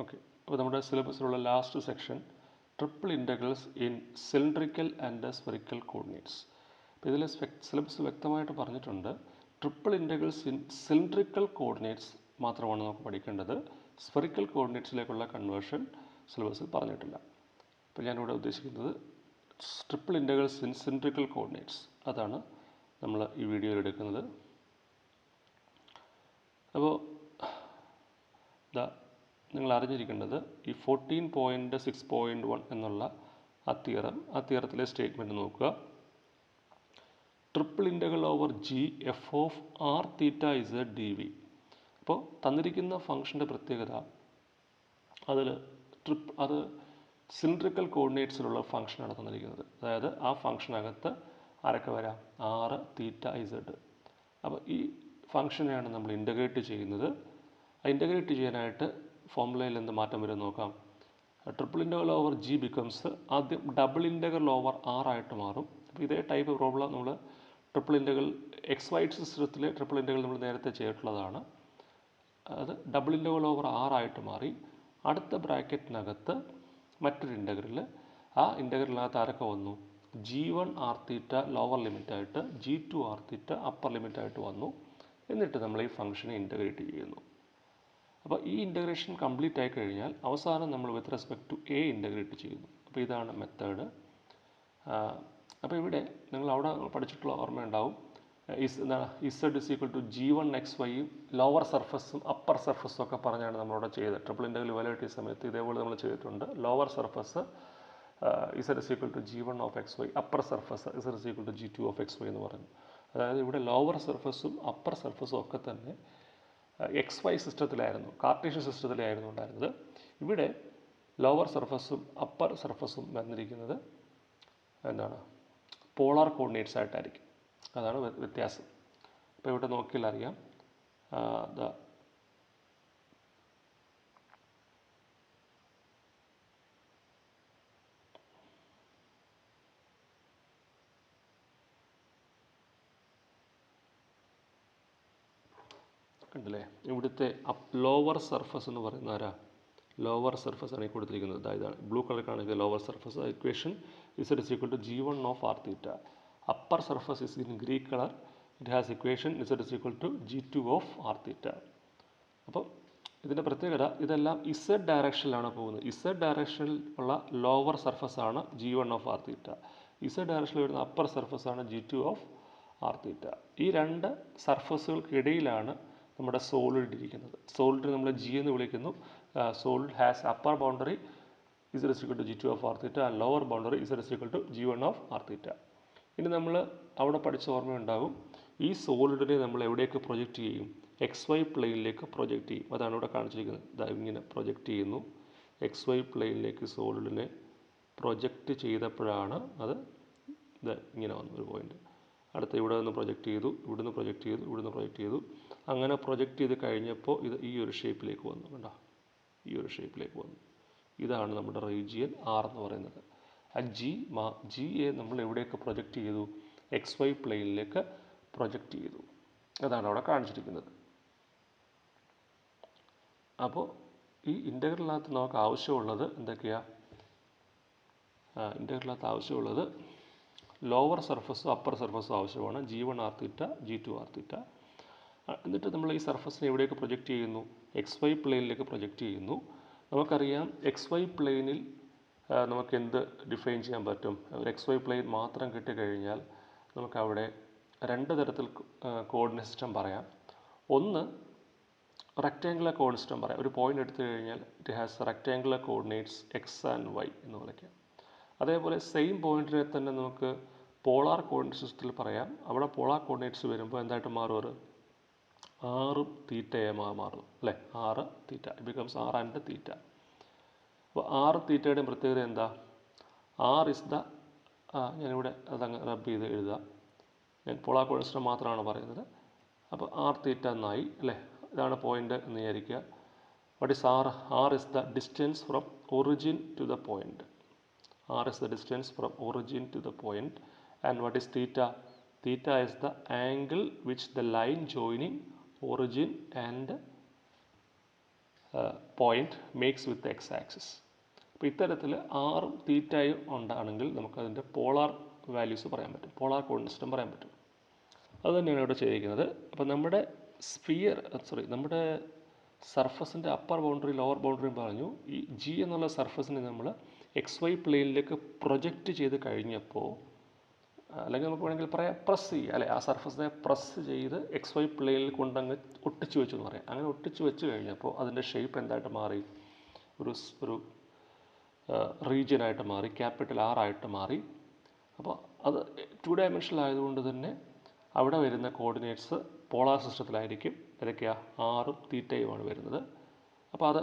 Okay, അപ്പോൾ നമ്മുടെ സിലബസിലുള്ള last section triple integrals in cylindrical and spherical coordinates. അപ്പോൾ ഇതിൽ സിലബസ് വ്യക്തമായിട്ട് പറഞ്ഞിട്ടുണ്ട് triple integrals in cylindrical coordinates മാത്രമാണ് നമുക്ക് പഠിക്കേണ്ടത്. സ്ഫെറിക്കൽ കോർഡിനേറ്റ്സിലേക്കുള്ള കൺവേർഷൻ സിലബസിൽ പറഞ്ഞിട്ടില്ല. അപ്പോൾ ഞാനിവിടെ ഉദ്ദേശിക്കുന്നത് triple integrals in cylindrical coordinates, അതാണ് നമ്മൾ ഈ വീഡിയോയിൽ എടുക്കുന്നത്. അപ്പോൾ നിങ്ങൾ അറിഞ്ഞിരിക്കേണ്ടത് ഈ 14.6.1 എന്നുള്ള ആ തിയറത്തിലെ സ്റ്റേറ്റ്മെൻറ്റ് നോക്കുക. Triple integral over G f of R theta z d v. അപ്പോൾ തന്നിരിക്കുന്ന ഫംഗ്ഷൻ്റെ പ്രത്യേകത അത് സിലിണ്ടറിക്കൽ കോർഡിനേറ്റ്സിലുള്ള ഫംഗ്ഷനാണ് തന്നിരിക്കുന്നത്. അതായത് ആ ഫംഗ്ഷനകത്ത് ആരൊക്കെ വരാം? ആറ് തീറ്റ ഇസഡ്. അപ്പോൾ ഈ ഫംഗ്ഷനെയാണ് നമ്മൾ ഇൻ്റഗ്രേറ്റ് ചെയ്യുന്നത്. ഇൻ്റഗ്രേറ്റ് ചെയ്യാനായിട്ട് ഫോർമുലയിൽ എന്ത് മാറ്റം വരും നോക്കാം. Triple integral over G becomes ആദ്യം ഡബിൾ ഇൻ്റഗ്രൽ ഓവർ ആർ ആയിട്ട് മാറും. അപ്പോൾ ഇതേ ടൈപ്പ് പ്രോബ്ലം നമ്മൾ ട്രിപ്പിൾ ഇൻ്റഗ്രൽ എക്സ് വൈ സിസ്റ്റത്തിലെ ട്രിപ്പിൾ ഇൻ്റഗ്രൽ നമ്മൾ നേരത്തെ ചെയ്തിട്ടുള്ളതാണ്. അത് ഡബിൾ ഇൻ്റഗ്രൽ ഓവർ ആർ ആയിട്ട് മാറി. അടുത്ത ബ്രാക്കറ്റിനകത്ത് മറ്റൊരു ഇൻ്റഗ്രൽ, ആ ഇൻ്റഗ്രലിനകത്ത് ആരൊക്കെ വന്നു? G1 ആർ തീറ്റ lower ലിമിറ്റായിട്ട്, G2 R theta upper ലിമിറ്റായിട്ട് വന്നു. എന്നിട്ട് നമ്മൾ ഈ ഫംഗ്ഷനെ ഇൻ്റഗ്രേറ്റ് ചെയ്യുന്നു. അപ്പോൾ ഈ ഇൻ്റഗ്രേഷൻ കംപ്ലീറ്റ് ആയി കഴിഞ്ഞാൽ അവസാനം നമ്മൾ with respect to A integrate ചെയ്യുന്നു. അപ്പോൾ ഇതാണ് മെത്തേഡ്. അപ്പോൾ ഇവിടെ നിങ്ങൾ അവിടെ പഠിച്ചിട്ടുള്ള ഓർമ്മയുണ്ടാവും, Z is equal to G1 XY lower സർഫസും അപ്പർ സർഫസും ഒക്കെ പറഞ്ഞാണ് നമ്മളവിടെ ചെയ്തത്. ട്രിപ്പിൾ ഇൻ്റഗ്രൽ ഇവാലുവേറ്റ് ചെയ്യുന്ന സമയത്ത് ഇതേപോലെ നമ്മൾ ചെയ്തിട്ടുണ്ട്. Lower surface Z is equal to G1 of XY, upper surface Z is equal to G2 of XY എന്ന് പറഞ്ഞു. അതായത് ഇവിടെ ലോവർ സർഫസും അപ്പർ സർഫസും ഒക്കെ തന്നെ എക്സ് വൈ സിസ്റ്റത്തിലായിരുന്നു, കാർട്ടീഷ്യൻ സിസ്റ്റത്തിലായിരുന്നു ഉണ്ടായിരുന്നത്. ഇവിടെ ലോവർ സർഫസും അപ്പർ സർഫസും വന്നിരിക്കുന്നത് എന്താണ്? പോളാർ കോർഡിനേറ്റ്സ് ആയിട്ടായിരിക്കും. അതാണ് വ്യത്യാസം. അപ്പോൾ ഇവിടെ നോക്കിയാൽ അറിയാം, കണ്ടില്ലേ? ഇവിടുത്തെ ലോവർ സർഫസ് എന്ന് പറയുന്ന ആരാ? ലോവർ സർഫസ് ആണ് ഈ കൊടുത്തിരിക്കുന്നത്. ഇതാണ് ബ്ലൂ കളർ കാണിക്കുന്നത് lower surface. Equation Z is equal to G1 of R theta. Upper surface is in green colour. It has equation Z is equal to G2 of R theta. അപ്പോൾ ഇതിൻ്റെ പ്രത്യേകത ഇതെല്ലാം Z ഡയറക്ഷനിലാണ് പോകുന്നത്. Z ഡയറക്ഷനിൽ ഉള്ള lower surface ആണ് G1 of R theta. Z ഡയറക്ഷനിൽ വരുന്ന അപ്പർ സർഫസ് ആണ് G2 ഓഫ് ആർ തീറ്റ. ഈ രണ്ട് സർഫസുകൾക്കിടയിലാണ് നമ്മുടെ സോളിഡ് ഇരിക്കുന്നത്. സോളിഡ് നമ്മൾ ജി എന്ന് വിളിക്കുന്നു. Solid has upper boundary Z is equal to G2 of R theta and lower boundary Z is equal to G1 of R theta. ഇനി നമ്മൾ അവിടെ പഠിച്ച ഓർമ്മയുണ്ടാകും, ഈ സോളിഡിനെ നമ്മൾ എവിടേക്ക് പ്രൊജക്റ്റ് ചെയ്യും? എക്സ് വൈ പ്ലെയിനിലേക്ക് പ്രൊജക്റ്റ് ചെയ്യും. അതാണ് ഇവിടെ കാണിച്ചിരിക്കുന്നത്. ഇങ്ങനെ പ്രൊജക്റ്റ് ചെയ്യുന്നു. എക്സ് വൈ പ്ലെയിനിലേക്ക് സോളിഡിനെ പ്രൊജക്റ്റ് ചെയ്തപ്പോഴാണ് അത് ഇങ്ങനെ വന്നു ഒരു പോയിന്റ്. അടുത്ത ഇവിടെ നിന്ന് പ്രൊജക്റ്റ് ചെയ്തു, ഇവിടുന്ന് പ്രൊജക്റ്റ് ചെയ്തു, ഇവിടുന്ന് പ്രൊജക്റ്റ് ചെയ്തു. അങ്ങനെ പ്രൊജക്റ്റ് ചെയ്ത് കഴിഞ്ഞപ്പോൾ ഇത് ഈ ഒരു ഷേപ്പിലേക്ക് വന്നു. കണ്ടോ? ഈ ഒരു ഷേപ്പിലേക്ക് വന്നു. ഇതാണ് നമ്മുടെ റീജിയൻ ആർ എന്ന് പറയുന്നത്. ആ ജിയെ നമ്മൾ എവിടെയൊക്കെ പ്രൊജക്റ്റ് ചെയ്തു? എക്സ് വൈ പ്ലെയിനിലേക്ക് പ്രൊജക്റ്റ് ചെയ്തു. അതാണ് അവിടെ കാണിച്ചിരിക്കുന്നത്. അപ്പോൾ ഈ ഇൻ്റഗ്രലിനകത്ത് നമുക്ക് ആവശ്യമുള്ളത് എന്തൊക്കെയാണ്? ഇൻ്റഗ്രലിനകത്ത് ആവശ്യമുള്ളത് ലോവർ സർഫസും അപ്പർ സർഫസും ആവശ്യമാണ്. G1 ആർ തീറ്റ, G2 ആർ തീറ്റ. എന്നിട്ട് നമ്മൾ ഈ സർഫസിനെ എവിടെയൊക്കെ പ്രൊജക്റ്റ് ചെയ്യുന്നു? എക്സ് വൈ പ്ലെയിനിലേക്ക് പ്രൊജക്റ്റ് ചെയ്യുന്നു. നമുക്കറിയാം എക്സ് വൈ പ്ലെയിനിൽ നമുക്ക് എന്ത് ഡിഫൈൻ ചെയ്യാൻ പറ്റും? ഒരു എക്സ് വൈ പ്ലെയിൻ മാത്രം കിട്ടിക്കഴിഞ്ഞാൽ നമുക്കവിടെ രണ്ട് തരത്തിൽ കോർഡിനേറ്റ് സിസ്റ്റം പറയാം. ഒന്ന് റെക്റ്റാങ്കുലർ കോർഡിനേറ്റ് സിസ്റ്റം പറയാം. ഒരു പോയിന്റ് എടുത്തു കഴിഞ്ഞാൽ it has rectangular coordinates x and y എന്ന് വിളിക്കാം. അതേപോലെ സെയിം പോയിന്റിനെ തന്നെ നമുക്ക് പോളാർ കോർഡിനേറ്റ് സിസ്റ്റത്തിൽ പറയാം. അവിടെ പോളാർ കോർഡിനേറ്റ്സ് വരുമ്പോൾ എന്തായിട്ട് മാറും? അത് ആറും തീറ്റയെ മാറും അല്ലേ? ആറ് തീറ്റ ബിക്കംസ് ആർ ആൻഡ് തീറ്റ. അപ്പോൾ ആറ് തീറ്റയുടെയും പ്രത്യേകത എന്താ? ആർ ഇസ് ദ ഞാനിവിടെ അതങ്ങ് റബ്ബ് ചെയ്ത് എഴുതാം. ഞാൻ പോളാർ കോർഡിനേറ്റ് സിസ്റ്റം മാത്രമാണ് പറയുന്നത്. അപ്പോൾ ആർ തീറ്റ എന്നായി അല്ലേ? ഇതാണ് പോയിന്റ് എന്ന് വിചാരിക്കുക. What is r? R is the distance from origin to the point. R is the distance from origin to the point. And what is theta? Theta is the angle which the line joining origin and point makes with X axis. അപ്പോൾ ഇത്തരത്തിൽ ആറും തീറ്റയും ഉണ്ടാണെങ്കിൽ നമുക്കതിൻ്റെ polar values പറയാൻ പറ്റും, polar coordinate system പറയാൻ പറ്റും. അതുതന്നെയാണ് ഇവിടെ ചെയ്തിരിക്കുന്നത്. അപ്പോൾ നമ്മുടെ നമ്മുടെ സർഫസിൻ്റെ അപ്പർ ബൗണ്ടറി ലോവർ ബൗണ്ടറിയും പറഞ്ഞു. ഈ ജി എന്നുള്ള സർഫസിനെ നമ്മൾ എക്സ് വൈ പ്ലെയിനിലേക്ക് പ്രൊജക്റ്റ് ചെയ്ത് കഴിഞ്ഞപ്പോൾ, അല്ലെങ്കിൽ നമുക്ക് വേണമെങ്കിൽ പറയാം പ്രസ് ചെയ്യുക, അല്ലെ, ആ സർഫസിനെ പ്രസ് ചെയ്ത് എക്സ് വൈ പ്ലെയിനിൽ കൊണ്ടങ്ങ് ഒട്ടിച്ച് വെച്ചു എന്ന് പറയാം. അങ്ങനെ ഒട്ടിച്ച് വെച്ച് കഴിഞ്ഞപ്പോൾ അതിൻ്റെ ഷേപ്പ് എന്തായിട്ട് മാറി? ഒരു റീജിയനായിട്ട് മാറി, ക്യാപിറ്റൽ ആർ ആയിട്ട് മാറി. അപ്പോൾ അത് 2 ഡയമെൻഷനൽ ആയതുകൊണ്ട് തന്നെ അവിടെ വരുന്ന കോർഡിനേറ്റ്സ് പോളാർ സിസ്റ്റത്തിലായിരിക്കും. ഏതൊക്കെയാണ്? ആറും തീറ്റയുമാണ് വരുന്നത്. അപ്പോൾ അത്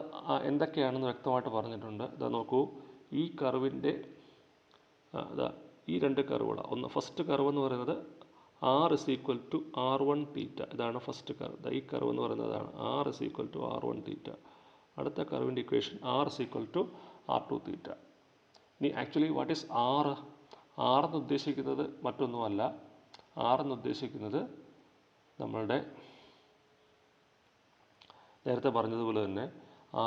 എന്തൊക്കെയാണെന്ന് വ്യക്തമായിട്ട് പറഞ്ഞിട്ടുണ്ട്. ഇതാ നോക്കൂ, ഈ കർവിൻ്റെ ഈ 2 കർവുകളാണ്. ഒന്ന് ഫസ്റ്റ് കർവ് എന്ന് പറയുന്നത് R=R1 തീറ്റ. ഇതാണ് ഫസ്റ്റ് കർവ്. ഈ കർവ് എന്ന് പറയുന്നതാണ് R=R1 തീറ്റ. അടുത്ത കർവിൻ്റെ ഇക്വേഷൻ R=R2 തീറ്റ. ഇനി actually what is R? R എന്ന് ഉദ്ദേശിക്കുന്നത് മറ്റൊന്നുമല്ല. R എന്ന് ഉദ്ദേശിക്കുന്നത് നമ്മളുടെ നേരത്തെ പറഞ്ഞതുപോലെ തന്നെ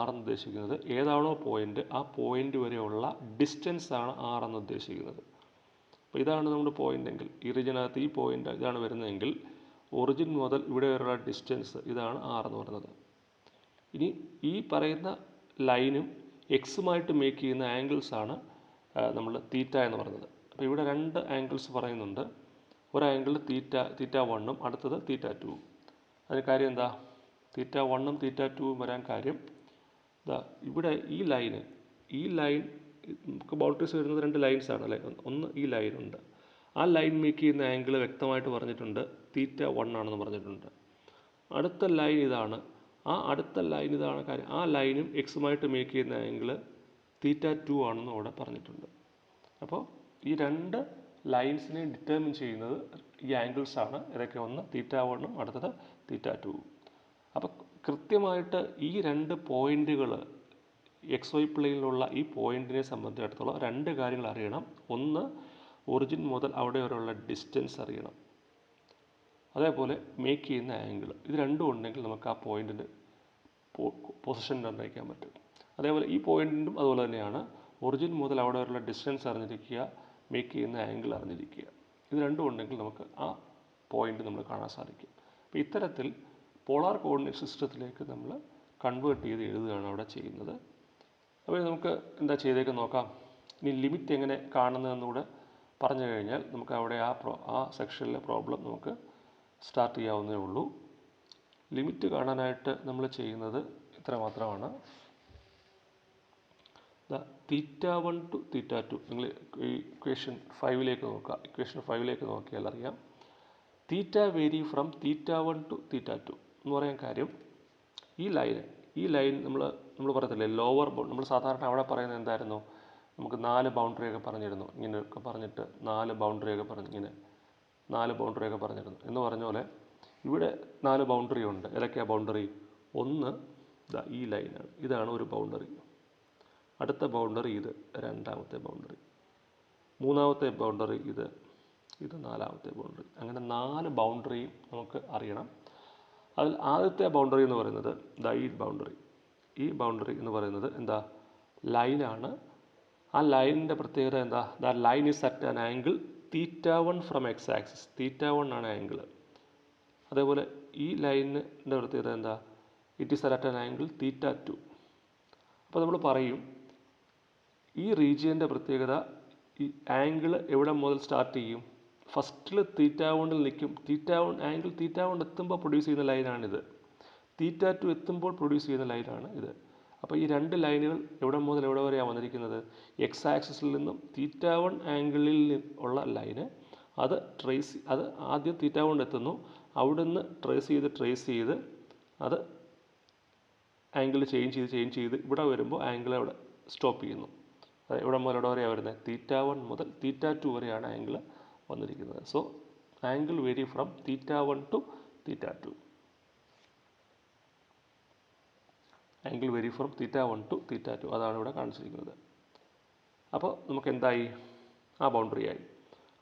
R എന്ന് ഉദ്ദേശിക്കുന്നത് ഏതാണോ പോയിൻ്റ്, ആ പോയിൻ്റ് വരെയുള്ള ഡിസ്റ്റൻസ് ആണ് R എന്ന് ഉദ്ദേശിക്കുന്നത്. അപ്പോൾ ഇതാണ് നമ്മുടെ പോയിൻ്റ് എങ്കിൽ, ഈ റീജിയനകത്ത് ഈ പോയിൻ്റ് ഇതാണ് വരുന്നതെങ്കിൽ ഒറിജിൻ മുതൽ ഇവിടെ വരെയുള്ള ഡിസ്റ്റൻസ് ഇതാണ് R എന്ന് പറയുന്നത്. ഇനി ഈ പറയുന്ന ലൈനും എക്സുമായിട്ട് മേക്ക് ചെയ്യുന്ന ആംഗിൾസാണ് നമ്മൾ തീറ്റ എന്ന് പറയുന്നത്. അപ്പോൾ ഇവിടെ 2 ആംഗിൾസ് പറയുന്നുണ്ട്. ഒരു ആംഗിൾ തീറ്റ 1ഉം അടുത്തത് തീറ്റ 2ഉം. അതിന് കാര്യം എന്താ? തീറ്റ 1ഉം തീറ്റ 2ഉം വരാൻ കാര്യം ഇവിടെ ഈ ലൈൻ നമുക്ക് ബൗണ്ടറീസ് വരുന്നത് 2 ലൈൻസാണ്, അല്ലേ. ഒന്ന് ഈ ലൈനുണ്ട്, ആ ലൈൻ മേക്ക് ചെയ്യുന്ന ആംഗിൾ വ്യക്തമായിട്ട് പറഞ്ഞിട്ടുണ്ട്, തീറ്റ 1 ആണെന്ന് പറഞ്ഞിട്ടുണ്ട്. അടുത്ത ലൈൻ ഇതാണ്, അടുത്ത ലൈൻ ഇതാണ് കാര്യം. ആ ലൈനും എക്സുമായിട്ട് മേക്ക് ചെയ്യുന്ന ആംഗിൾ തീറ്റ 2 ആണെന്ന് അവിടെ പറഞ്ഞിട്ടുണ്ട്. അപ്പോൾ ഈ 2 ലൈൻസിനെ ഡിറ്റർമിൻ ചെയ്യുന്നത് ഈ ആംഗിൾസാണ്. ഇതൊക്കെ ഒന്ന് തീറ്റ 1ഉം അടുത്തത് തീറ്റ 2ഉം. അപ്പോൾ കൃത്യമായിട്ട് ഈ 2 പോയിൻറ്റുകൾ എക്സ് വൈ പ്ലെയിനിലുള്ള ഈ പോയിൻറ്റിനെ സംബന്ധിച്ചിടത്തോളം 2 കാര്യങ്ങൾ അറിയണം. ഒന്ന്, ഒറിജിൻ മുതൽ അവിടെ വരെയുള്ള ഡിസ്റ്റൻസ് അറിയണം. അതേപോലെ മേക്ക് ചെയ്യുന്ന ആംഗിൾ. ഇത് രണ്ടും ഉണ്ടെങ്കിൽ നമുക്ക് ആ പോയിൻറ്റിൻ്റെ പൊസിഷൻ നിർണ്ണയിക്കാൻ പറ്റും. അതേപോലെ ഈ പോയിൻറ്റിനും അതുപോലെ തന്നെയാണ്. ഒറിജിൻ മുതൽ അവിടെ വരെയുള്ള ഡിസ്റ്റൻസ് അറിഞ്ഞിരിക്കുക, മേക്ക് ചെയ്യുന്ന ആംഗിൾ അറിഞ്ഞിരിക്കുക. ഇത് രണ്ടും ഉണ്ടെങ്കിൽ നമുക്ക് ആ പോയിൻ്റ് നമ്മൾ കാണാൻ സാധിക്കും. അപ്പോൾ ഇത്തരത്തിൽ പോളാർ കോർഡിനേറ്റ് സിസ്റ്റത്തിലേക്ക് നമ്മൾ കൺവേർട്ട് ചെയ്ത് എഴുതുകയാണ് അവിടെ ചെയ്യുന്നത്. അപ്പോൾ നമുക്ക് എന്താ ചെയ്തേക്ക് നോക്കാം. ഇനി ലിമിറ്റ് എങ്ങനെ കാണുന്നതെന്നുകൂടെ പറഞ്ഞു കഴിഞ്ഞാൽ നമുക്ക് അവിടെ ആ സെക്ഷനിലെ പ്രോബ്ലം നമുക്ക് സ്റ്റാർട്ട് ചെയ്യാവുന്നേ ഉള്ളൂ. ലിമിറ്റ് കാണാനായിട്ട് നമ്മൾ ചെയ്യുന്നത് ഇത്ര മാത്രമാണ്. തീറ്റ 1 ടു തീറ്റ 2 നിങ്ങൾ ഈ ഇക്വേഷൻ 5ലേക്ക് നോക്കുക. ഇക്വേഷൻ 5ലേക്ക് നോക്കിയാൽ അറിയാം, തീറ്റ vary from theta 1 to theta 2 എന്ന് പറയാൻ കാര്യം ഈ ലൈൻ നമ്മൾ പറയത്തില്ലേ ലോവർ ബൗണ്ട്. നമ്മൾ സാധാരണ അവിടെ പറയുന്നത് എന്തായിരുന്നു? നമുക്ക് 4 ബൗണ്ടറിയൊക്കെ പറഞ്ഞിരുന്നു. ഇങ്ങനെയൊക്കെ പറഞ്ഞിട്ട് 4 ബൗണ്ടറിയൊക്കെ പറഞ്ഞിരുന്നു എന്ന് പറഞ്ഞ പോലെ ഇവിടെ 4 ബൗണ്ടറി ഉണ്ട്. ഏതൊക്കെയാണ് ബൗണ്ടറി? ഒന്ന് ഈ ലൈനാണ്, ഇതാണ് ഒരു ബൗണ്ടറി. അടുത്ത ബൗണ്ടറി ഇത്, രണ്ടാമത്തെ ബൗണ്ടറി. മൂന്നാമത്തെ ബൗണ്ടറി ഇത് നാലാമത്തെ ബൗണ്ടറി. അങ്ങനെ 4 ബൗണ്ടറിയും നമുക്ക് അറിയണം. അതിൽ ആദ്യത്തെ ബൗണ്ടറി എന്ന് പറയുന്നത് ഈ ബൗണ്ടറി എന്ന് പറയുന്നത് എന്താ? ലൈനാണ്. ആ ലൈനിൻ്റെ പ്രത്യേകത എന്താ? The line is at an angle theta 1 from X axis. Theta 1 ആണ് ആംഗിൾ. അതേപോലെ ഈ ലൈനിൻ്റെ പ്രത്യേകത എന്താ? It is at an angle theta 2. അപ്പോൾ നമ്മൾ പറയും ഈ റീജിയൻ്റെ പ്രത്യേകത, ഈ ആംഗിൾ എവിടെ മുതൽ സ്റ്റാർട്ട് ചെയ്യും? ഫസ്റ്റിൽ തീറ്റ 1ൽ നിൽക്കും. ആംഗിൾ തീറ്റ 1 എത്തുമ്പോൾ പ്രൊഡ്യൂസ് ചെയ്യുന്ന ലൈനാണിത്. തീറ്റ 2 എത്തുമ്പോൾ പ്രൊഡ്യൂസ് ചെയ്യുന്ന ലൈനാണ് ഇത്. അപ്പോൾ ഈ 2 ലൈനുകൾ എവിടെ മുതൽ എവിടെ വരെയാണ് വന്നിരിക്കുന്നത്? എക്സ് ആക്സിസിൽ നിന്നും തീറ്റ 1 ആംഗിളിൽ ഉള്ള ലൈന് അത് ആദ്യം തീറ്റ 1 എത്തുന്നു. അവിടുന്ന് ട്രേസ് ചെയ്ത് അത് ആംഗിൾ ചേഞ്ച് ചെയ്ത് ഇവിടെ വരുമ്പോൾ ആംഗിൾ അവിടെ സ്റ്റോപ്പ് ചെയ്യുന്നു. അത് ഇവിടെ മുതൽ എവിടെ വരെയാണ് വരുന്നത്? തീറ്റ 1 മുതൽ തീറ്റ 2 വരെയാണ് ആംഗിൾ വന്നിരിക്കുന്നത്. So angle vary from theta 1 to theta 2. Angle vary from theta 1 to theta 2 അതാണ് ഇവിടെ കാണിച്ചിരിക്കുന്നത്. അപ്പോൾ നമുക്ക് എന്തായി? ആ ബൗണ്ടറി ആയി.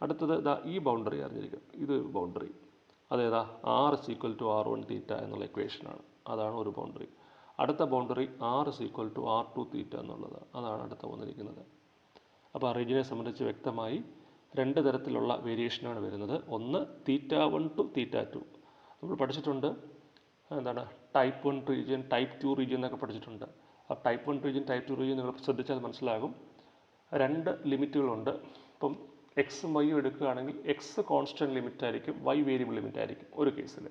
അടുത്തത് ഈ ബൗണ്ടറി അറിഞ്ഞിരിക്കും. ഇതൊരു ബൗണ്ടറി. അതേതാ? R=R1 തീറ്റ എന്നുള്ള ഇക്വേഷനാണ്. അതാണ് ഒരു ബൗണ്ടറി. അടുത്ത boundary r is equal to R2 theta എന്നുള്ളത്, അതാണ് അടുത്ത വന്നിരിക്കുന്നത്. അപ്പോൾ ആ റീജിയനെ സംബന്ധിച്ച് വ്യക്തമായി രണ്ട് തരത്തിലുള്ള വേരിയേഷനാണ് വരുന്നത്. ഒന്ന് θ1 ടു θ2. നമ്മൾ പഠിച്ചിട്ടുണ്ട് എന്താണ് ടൈപ്പ് 1 റീജിയൻ, ടൈപ്പ് 2 റീജിയൻ എന്നൊക്കെ പഠിച്ചിട്ടുണ്ട്. ആ ടൈപ്പ് 1 റീജിയൻ, ടൈപ്പ് 2 റീജിയൻ നിങ്ങൾ ശ്രദ്ധിച്ചാൽ മനസ്സിലാകും. രണ്ട് ലിമിറ്റുകളുണ്ട്. ഇപ്പം എക്സും വൈയും എടുക്കുകയാണെങ്കിൽ എക്സ് കോൺസ്റ്റൻറ്റ് ലിമിറ്റ് ആയിരിക്കും, വൈ വേരിയബിൾ ലിമിറ്റ് ആയിരിക്കും ഒരു കേസിൽ.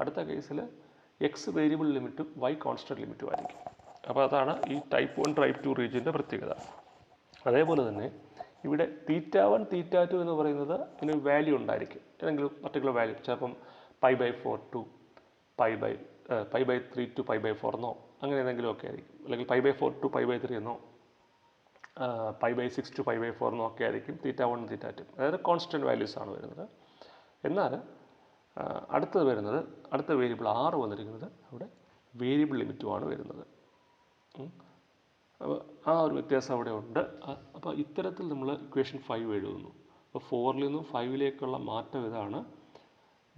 അടുത്ത കേസിൽ എക്സ് വേരിയബിൾ ലിമിറ്റും വൈ കോൺസ്റ്റൻറ്റ് ലിമിറ്റും ആയിരിക്കും. അപ്പോൾ അതാണ് ഈ ടൈപ്പ് 1 ടൈപ്പ് 2 റീജിയൻ്റെ പ്രത്യേകത. അതേപോലെ തന്നെ ഇവിടെ θ1 θ2 എന്ന് പറയുന്നത് ഇതിന് വാല്യൂ ഉണ്ടായിരിക്കും, ഏതെങ്കിലും പർട്ടിക്കുലർ വാല്യൂ. ചിലപ്പം π/4 ടു π/3 ടു π/4 എന്നോ അങ്ങനെ ഏതെങ്കിലും ഒക്കെ ആയിരിക്കും. അല്ലെങ്കിൽ π/4 ടു π/3 എന്നോ π/6 ടു π/4 എന്നോ ഒക്കെ ആയിരിക്കും θ1 θ2. അതായത് കോൺസ്റ്റൻറ്റ് വാല്യൂസ് ആണ് വരുന്നത്. എന്നാൽ അടുത്തത് വരുന്നത്, അടുത്ത വേരിയബിൾ R വന്നിരിക്കുന്നത് അവിടെ വേരിയബിൾ ലിമിറ്റുമാണ് വരുന്നത്. അപ്പോൾ ആ ഒരു വ്യത്യാസം അവിടെ ഉണ്ട്. അപ്പോൾ ഇത്തരത്തിൽ നമ്മൾ ഇക്വേഷൻ 5 എഴുതുന്നു. അപ്പോൾ 4ൽ നിന്നും 5ലേക്കുള്ള മാറ്റം ഇതാണ്.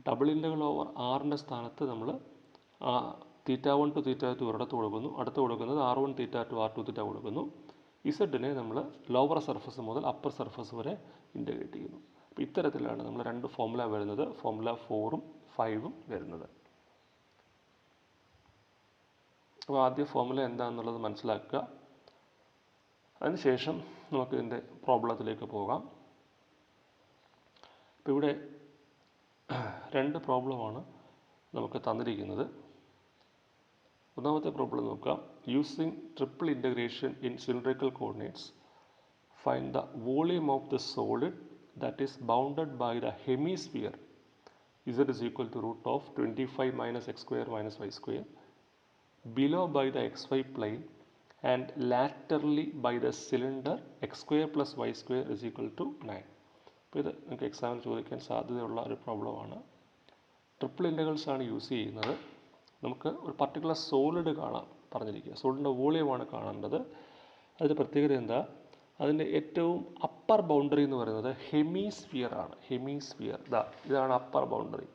ഡബിൾ ഇൻ്റഗ്രൽ ഓവർ ആറിൻ്റെ സ്ഥാനത്ത് നമ്മൾ θ1 ടു θ2 ഒരിടത്ത് കൊടുക്കുന്നു, അടുത്ത് കൊടുക്കുന്നത് R1 θ2 R2 θ കൊടുക്കുന്നു. ഇസഡിനെ നമ്മൾ ലോവർ സർഫസ് മുതൽ അപ്പർ സർഫസ് വരെ ഇൻ്റഗ്രേറ്റ് ചെയ്യുന്നു. അപ്പോൾ ഇത്തരത്തിലാണ് നമ്മൾ രണ്ട് ഫോർമുല വരുന്നത്, ഫോർമുല 4ഉം 5ഉം വരുന്നത്. അപ്പോൾ ആദ്യ ഫോർമുല എന്താണെന്നുള്ളത് മനസ്സിലാക്കുക. അതിനുശേഷം നമുക്കിതിൻ്റെ പ്രോബ്ലത്തിലേക്ക് പോകാം. ഇപ്പോൾ ഇവിടെ രണ്ട് പ്രോബ്ലമാണ് നമുക്ക് തന്നിരിക്കുന്നത്. ഒന്നാമത്തെ പ്രോബ്ലം നോക്കാം. Using triple integration in cylindrical coordinates find the volume of the solid that is bounded by the hemisphere z is equal to root of 25 minus x square minus y square below by the xy plane and laterally by the cylinder x square plus y square is equal to 9. അപ്പോൾ ഇത് നിങ്ങൾക്ക് എക്സാമിന് ചോദിക്കാൻ സാധ്യതയുള്ള ഒരു പ്രോബ്ലമാണ്. Triple integrals ആണ് use ചെയ്യുന്നത്. നമുക്ക് ഒരു പർട്ടിക്കുലർ സോളിഡ് കാണാൻ പറഞ്ഞിരിക്കുക, സോളിഡിൻ്റെ വോളിയമാണ് കാണേണ്ടത്. അതിൻ്റെ പ്രത്യേകത എന്താ? അതിൻ്റെ ഏറ്റവും അപ്പർ ബൗണ്ടറി എന്ന് പറയുന്നത് ഹെമിസ്ഫിയർ ആണ്. ഹെമിസ്ഫിയർ ഇതാണ് അപ്പർ ബൗണ്ടറി.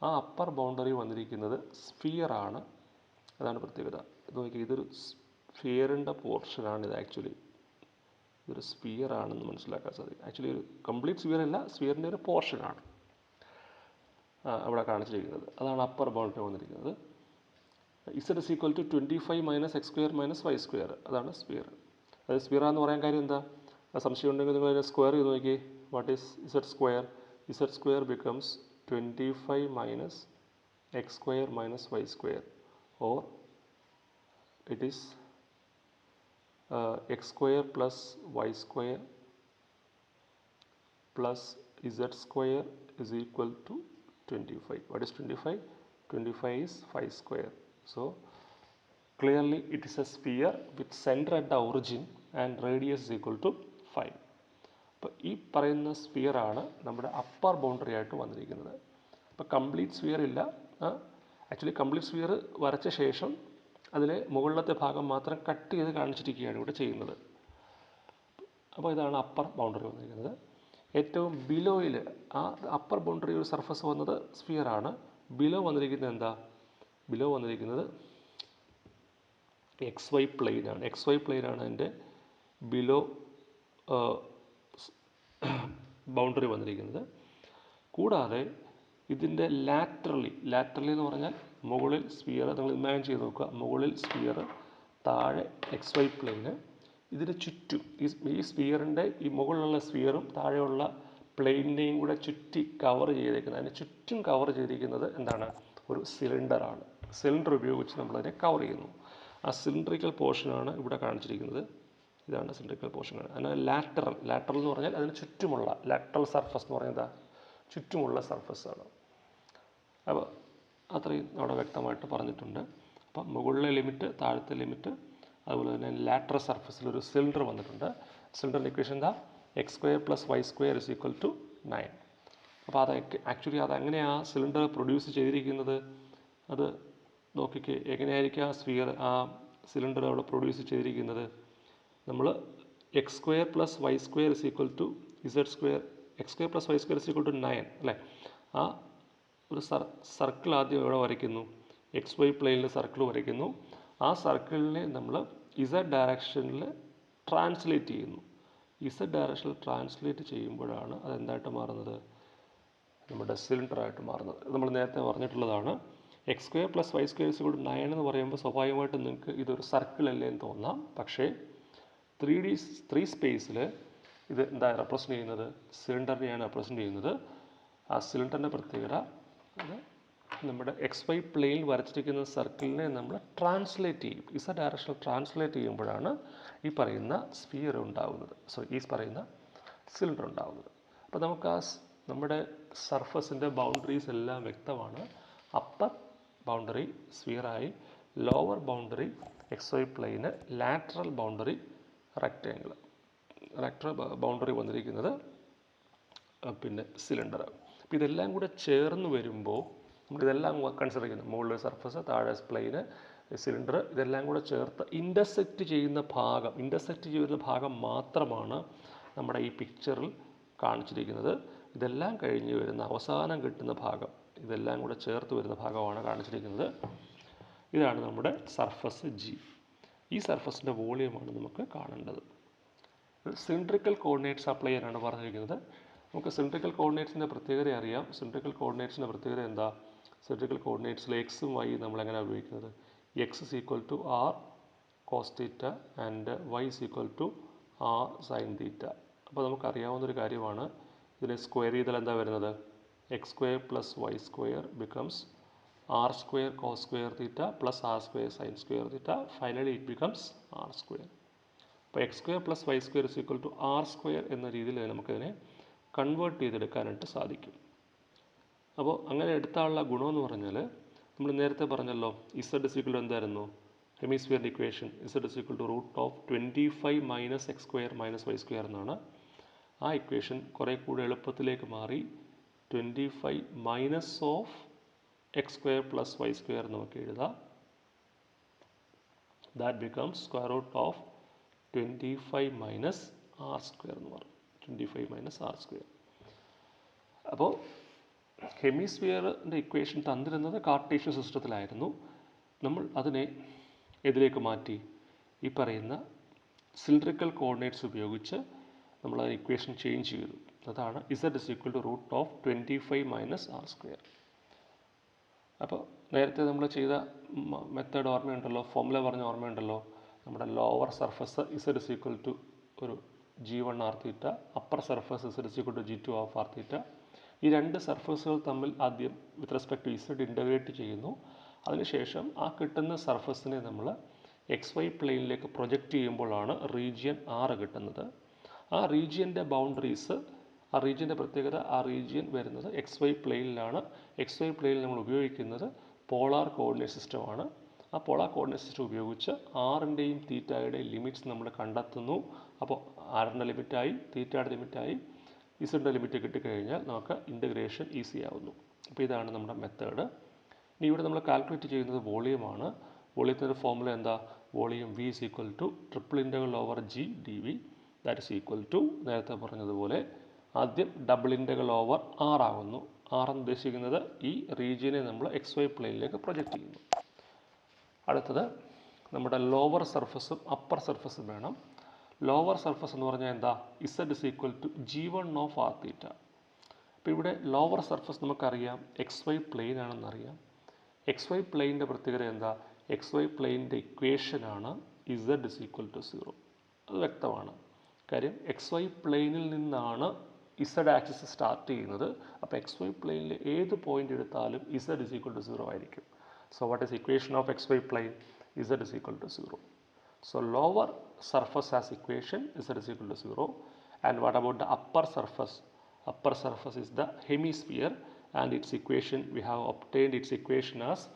ആ അപ്പർ ബൗണ്ടറി വന്നിരിക്കുന്നത് സ്ഫിയർ ആണ്. അതാണ് പ്രത്യേകത. ഇത് നോക്കി, ഇതൊരു സ്ഫിയറിൻ്റെ പോർഷനാണ്. ഇത് ആക്ച്വലി ഇതൊരു സ്ഫിയർ ആണെന്ന് മനസ്സിലാക്കാൻ സാധിക്കും. ആക്ച്വലി ഒരു കംപ്ലീറ്റ് സ്ഫിയർ അല്ല, സ്ഫിയറിൻ്റെ ഒരു പോർഷനാണ് അവിടെ കാണിച്ചിരിക്കുന്നത്. അതാണ് അപ്പർ ബൗണ്ടറി വന്നിരിക്കുന്നത്. z is equal to 25 minus x square minus y square, അതാണ് സ്ഫിയർ. അത് സ്ഫിയർ എന്ന് പറയാൻ കാര്യം എന്താ? സംശയം ഉണ്ടെങ്കിൽ നിങ്ങൾ അതിനെ സ്ക്വയർ ചെയ്ത് നോക്കി. What is z square? z square becomes 25 minus X square minus Y square, or it is x square plus Y square plus z square is equal to 25. What is 25? 25 is 5 square. So clearly it is a sphere with center at the origin and radius is equal to 5. അപ്പോൾ ഈ പറയുന്ന sphere ആണ് നമ്മുടെ upper boundary ആയിട്ട് വന്നിരിക്കുന്നത്. അപ്പോൾ complete sphere ഇല്ല. Actually complete sphere വരച്ച ശേഷം അതിലെ മുകളിലത്തെ ഭാഗം മാത്രം കട്ട് ചെയ്ത് കാണിച്ചിരിക്കുകയാണ് ഇവിടെ ചെയ്യുന്നത്. അപ്പോൾ ഇതാണ് അപ്പർ ബൗണ്ടറി വന്നിരിക്കുന്നത്. ഏറ്റവും ബിലോയിൽ ആ അപ്പർ ബൗണ്ടറി ഒരു സർഫസ് വന്നത് സ്ഫിയർ ആണ്. ബിലോ വന്നിരിക്കുന്നത് എന്താ? ബിലോ വന്നിരിക്കുന്നത് എക്സ് വൈ പ്ലെയിൻ ആണ്. എക്സ് വൈ പ്ലെയിൻ ആണ് അതിൻ്റെ ബിലോ ബൗണ്ടറി വന്നിരിക്കുന്നത്. കൂടാതെ ഇതിൻ്റെ ലാറ്ററലി എന്ന് പറഞ്ഞാൽ മുകളിൽ സ്ഫിയർ, നിങ്ങൾ ഇമാജിൻ ചെയ്ത് നോക്കുക, മുകളിൽ സ്ഫിയർ, താഴെ എക്സ് വൈ പ്ലെയിന്, ഇതിന് ചുറ്റും ഈ സ്ഫിയറിൻ്റെ ഈ മുകളിലുള്ള സ്ഫിയറും താഴെയുള്ള പ്ലെയിനിനെയും കൂടെ ചുറ്റി കവർ ചെയ്തേക്കുന്നത്, അതിന് ചുറ്റും കവർ ചെയ്തിരിക്കുന്നത് എന്താണ്? ഒരു സിലിണ്ടറാണ്. സിലിണ്ടർ ഉപയോഗിച്ച് നമ്മളതിനെ കവർ ചെയ്യുന്നു. ആ സിലിണ്ടറിക്കൽ പോർഷനാണ് ഇവിടെ കാണിച്ചിരിക്കുന്നത്. ഇതാണ് സിലിണ്ടറിക്കൽ പോർഷൻ. അതിന് ലാറ്ററൽ എന്ന് പറഞ്ഞാൽ അതിന് ചുറ്റുമുള്ള, ലാറ്ററൽ സർഫസ് എന്ന് പറയുന്നത് ചുറ്റുമുള്ള സർഫസാണ്. അപ്പോൾ അത്രയും അവിടെ വ്യക്തമായിട്ട് പറഞ്ഞിട്ടുണ്ട്. അപ്പം മുകളിലെ ലിമിറ്റ്, താഴത്തെ ലിമിറ്റ്, അതുപോലെ തന്നെ ലാറ്ററൽ സർഫസിലൊരു സിലിണ്ടർ വന്നിട്ടുണ്ട്. സിലിണ്ടറിൻ്റെ ഇക്വേഷൻ എന്താ? X square plus Y square is equal to 9. അപ്പോൾ ആക്ച്വലി അതെങ്ങനെയാണ് ആ സിലിണ്ടർ പ്രൊഡ്യൂസ് ചെയ്തിരിക്കുന്നത്? അത് നോക്കിക്ക്, എങ്ങനെയായിരിക്കും ആ സ്ഫിയർ, ആ സിലിണ്ടർ അവിടെ പ്രൊഡ്യൂസ് ചെയ്തിരിക്കുന്നത്? നമ്മൾ x square plus Y square is equal to z square, x square plus Y square is equal to 9 അല്ലേ? ആ ഒരു സർക്കിൾ ആദ്യം എവിടെ വരയ്ക്കുന്നു? എക്സ് വൈ പ്ലെയിനിൽ സർക്കിൾ വരയ്ക്കുന്നു. ആ സർക്കിളിനെ നമ്മൾ ഇസഡ് ഡയറക്ഷനിൽ ട്രാൻസ്ലേറ്റ് ചെയ്യുന്നു. ഇസഡ് ഡയറക്ഷനിൽ ട്രാൻസ്ലേറ്റ് ചെയ്യുമ്പോഴാണ് അതെന്തായിട്ട് മാറുന്നത്? നമ്മുടെ സിലിണ്ടറായിട്ട് മാറുന്നത്. നമ്മൾ നേരത്തെ പറഞ്ഞിട്ടുള്ളതാണ്. X square plus Y square is equal to 9 എന്ന് പറയുമ്പോൾ സ്വാഭാവികമായിട്ടും നിങ്ങൾക്ക് ഇതൊരു സർക്കിൾ അല്ലേ എന്ന് തോന്നാം. പക്ഷേ 3 സ്പേസിൽ ഇത് എന്താ റെപ്രസെൻ്റ് ചെയ്യുന്നത്? സിലിണ്ടറിനെയാണ് റെപ്രസെൻ്റ് ചെയ്യുന്നത്. ആ സിലിണ്ടറിൻ്റെ പ്രത്യേകത അത് നമ്മുടെ എക്സ് വൈ പ്ലെയിനിൽ വരച്ചിരിക്കുന്ന സർക്കിളിനെ നമ്മൾ ട്രാൻസ്ലേറ്റ് ചെയ്യും. ഇസഡ് ഡയറക്ഷനിൽ ട്രാൻസ്ലേറ്റ് ചെയ്യുമ്പോഴാണ് ഈ പറയുന്ന സ്ഫിയർ ഉണ്ടാകുന്നത്, ഈ പറയുന്ന സിലിണ്ടർ ഉണ്ടാകുന്നത്. അപ്പോൾ നമുക്ക് നമ്മുടെ സർഫസിൻ്റെ ബൗണ്ടറീസ് എല്ലാം വ്യക്തമാണ്. അപ്പർ ബൗണ്ടറി സ്ഫിയറായി, ലോവർ ബൗണ്ടറി എക്സ് വൈ പ്ലെയിന്, lateral boundary rectangle, lateral boundary വന്നിരിക്കുന്നത് പിന്നെ സിലിണ്ടർ. അപ്പോൾ ഇതെല്ലാം കൂടെ ചേർന്ന് വരുമ്പോൾ നമ്മളിതെല്ലാം കൺസിഡർ ചെയ്യുന്നു. മുകളിൽ സർഫസ്, താഴെ പ്ലെയിന്, സിലിണ്ടർ, ഇതെല്ലാം കൂടെ ചേർത്ത് ഇൻ്റർസെക്റ്റ് ചെയ്യുന്ന ഭാഗം മാത്രമാണ് നമ്മുടെ ഈ പിക്ചറിൽ കാണിച്ചിരിക്കുന്നത്. ഇതെല്ലാം കഴിഞ്ഞ് വരുന്ന അവസാനം കിട്ടുന്ന ഭാഗം, ഇതെല്ലാം കൂടെ ചേർത്ത് വരുന്ന ഭാഗമാണ് കാണിച്ചിരിക്കുന്നത്. ഇതാണ് നമ്മുടെ സർഫസ് ജി. ഈ സർഫസിൻ്റെ വോളിയമാണ് നമുക്ക് കാണേണ്ടത്. സിലിണ്ടറിക്കൽ കോർഡിനേറ്റ്സ് അപ്ലൈ ചെയ്യാനാണ് പറഞ്ഞിരിക്കുന്നത്. നമുക്ക് സിലിണ്ടറിക്കൽ കോർഡിനേറ്റ്സിൻ്റെ പ്രത്യേകത അറിയാം. സിലിണ്ടറിക്കൽ കോർഡിനേറ്റ്സിൻ്റെ പ്രത്യേകത എന്താ? സിലിണ്ടറിക്കൽ കോർഡിനേറ്റ്സിൽ എക്സും വൈയും നമ്മൾ എങ്ങനെയാണ് ഉപയോഗിക്കുന്നത്? X is equal to R cos theta and Y is equal to R sine theta. അപ്പോൾ നമുക്കറിയാവുന്നൊരു കാര്യമാണ്. ഇതിനെ സ്ക്വയർ ചെയ്താൽ എന്താ വരുന്നത്? X square plus Y square becomes R square cos square theta plus R square sine square theta. Finally it becomes R square. അപ്പോൾ X square plus Y square is equal to R square എന്ന രീതിയിൽ നമുക്കതിനെ convert ചെയ്തെടുക്കാനായിട്ട് സാധിക്കും. അപ്പോൾ അങ്ങനെ എടുത്താലുള്ള ഗുണമെന്ന് പറഞ്ഞാൽ നമ്മൾ നേരത്തെ പറഞ്ഞല്ലോ, ഇസഡ് ഇസ് ഈക്വൽ ടു എന്തായിരുന്നു? ഹെമിസ്ഫിയറിൻ്റെ equation Z is equal to root of 25 minus X square minus Y square എന്നാണ്. ആ ഇക്വേഷൻ കുറേ കൂടെ എളുപ്പത്തിലേക്ക് മാറി 25 minus of X square plus Y square നമുക്ക് എഴുതാം. That becomes square root of 25 minus R square എന്ന് പറയും. 25 മൈനസ് ആർ സ്ക്വയർ. അപ്പോൾ ഹെമിസ്ഫിയറിൻ്റെ ഇക്വേഷൻ തന്നിരുന്നത് കാർട്ടീഷ്യൻ സിസ്റ്റത്തിലായിരുന്നു. നമ്മൾ അതിനെ ഇതിലേക്ക് മാറ്റി ഈ പറയുന്ന സിലിണ്ടറിക്കൽ കോർഡിനേറ്റ്സ് ഉപയോഗിച്ച് നമ്മൾ ആ ഇക്വേഷൻ ചേഞ്ച് ചെയ്തു. അതാണ് z is equal to root of 25 minus R square. അപ്പോൾ നേരത്തെ നമ്മൾ ചെയ്ത മെത്തേഡ് ഓർമ്മയുണ്ടല്ലോ, ഫോർമുല പറഞ്ഞ ഓർമ്മയുണ്ടല്ലോ. നമ്മുടെ lower surface Z is equal to ഒരു G1 R theta, upper surface Z is equal to G2 of R theta. ഈ രണ്ട് സർഫസുകൾ തമ്മിൽ ആദ്യം with respect to Z integrate ചെയ്യുന്നു. അതിനുശേഷം ആ കിട്ടുന്ന സർഫസിനെ നമ്മൾ എക്സ് വൈ പ്ലെയിനിലേക്ക് പ്രൊജക്റ്റ് ചെയ്യുമ്പോഴാണ് റീജിയൻ 6 കിട്ടുന്നത്. ആ റീജിയൻ്റെ ബൗണ്ടറീസ്, ആ റീജിയൻ്റെ പ്രത്യേകത, ആ റീജിയൻ വരുന്നത് എക്സ് വൈ പ്ലെയിനിലാണ്. എക്സ് വൈ പ്ലെയിനിൽ നമ്മൾ ഉപയോഗിക്കുന്നത് പോളാർ കോർഡിനേറ്റ് സിസ്റ്റമാണ്. ആ പോളാർ കോർഡിനേറ്റ് സിസ്റ്റം ഉപയോഗിച്ച് ആറിൻ്റെയും തീറ്റയുടെയും ലിമിറ്റ്സ് നമ്മൾ കണ്ടെത്തുന്നു. അപ്പോൾ ആറിൻ്റെ ലിമിറ്റായി, തീറ്റയുടെ ലിമിറ്റായി, ഇസഡിൻ്റെ ലിമിറ്റ് കിട്ടിക്കഴിഞ്ഞാൽ നമുക്ക് ഇൻ്റഗ്രേഷൻ ഈസി ആവുന്നു. അപ്പോൾ ഇതാണ് നമ്മുടെ മെത്തേഡ്. ഇനി ഇവിടെ നമ്മൾ കാൽക്കുലേറ്റ് ചെയ്യുന്നത് വോളിയമാണ്. വോളിയത്തിൻ്റെ ഫോർമുല എന്താ? Volume v is equal to triple integral over G d v. That is equal to നേരത്തെ പറഞ്ഞതുപോലെ ആദ്യം ഡബിൾ ഇൻ്റഗ്രൽ ഓവർ ആർ ആകുന്നു. ആർ എന്ന് ഉദ്ദേശിക്കുന്നത് ഈ റീജിയനെ നമ്മൾ എക്സ് വൈ പ്ലെയിനിലേക്ക് പ്രൊജക്റ്റ് ചെയ്യുന്നു. അടുത്തത് നമ്മുടെ ലോവർ സർഫസും അപ്പർ സർഫസും വേണം. ലോവർ സർഫസ് എന്ന് പറഞ്ഞാൽ എന്താ? Z is equal to G1 of R theta. അപ്പോൾ ഇവിടെ ലോവർ സർഫസ് നമുക്കറിയാം എക്സ് വൈ പ്ലെയിൻ ആണെന്നറിയാം. എക്സ് വൈ പ്ലെയിൻ്റെ പ്രത്യേകത എന്താ? എക്സ് വൈ പ്ലെയിൻ്റെ ഇക്വേഷനാണ് ഇസഡ് ഇസ് ഈക്വൽ ടു 0. അത് വ്യക്തമാണ്. കാര്യം എക്സ് വൈ പ്ലെയിനിൽ നിന്നാണ് ഇസഡ് ആക്സിസ് സ്റ്റാർട്ട് ചെയ്യുന്നത്. അപ്പോൾ എക്സ് വൈ പ്ലെയിനിൽ ഏത് പോയിൻ്റ് എടുത്താലും ഇസഡ് ഇസ് ഈക്വൽ ടു 0 ആയിരിക്കും. So what is equation of xy plane? Z is equal to 0. So lower surface has equation Z is equal to 0. And what about the upper surface? Upper surface is the hemisphere and its equation, we have obtained its equation as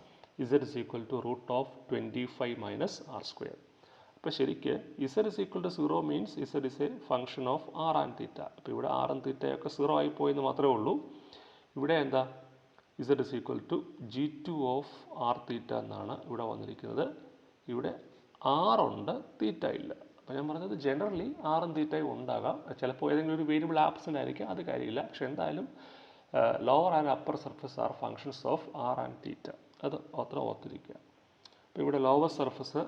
Z is equal to root of 25 minus r square. അപ്പോൾ ശരിക്ക് Z is equal to 0 means Z is a function of r and theta. അപ്പോൾ ഇവിടെ r and theta ഒക്കെ 0 ആയിപ്പോയെന്ന് മാത്രമേ ഉള്ളൂ. ഇവിടെ എന്താ? Z is equal to G2 of r തീറ്റ എന്നാണ് ഇവിടെ വന്നിരിക്കുന്നത്. ഇവിടെ r ഉണ്ട്, തീറ്റ ഇല്ല. അപ്പോൾ ഞാൻ പറഞ്ഞത് ജനറലി ആറും തീറ്റയും ഉണ്ടാകാം. ചിലപ്പോൾ ഏതെങ്കിലും ഒരു വേരിയബിൾ ആബ്സെൻ്റ് ആയിരിക്കും, അത് കാര്യമില്ല. പക്ഷെ എന്തായാലും lower and upper surface are functions of r and theta. അത് അത്ര ഓർത്തിരിക്കുക. അപ്പോൾ ഇവിടെ ലോവർ സർഫസ്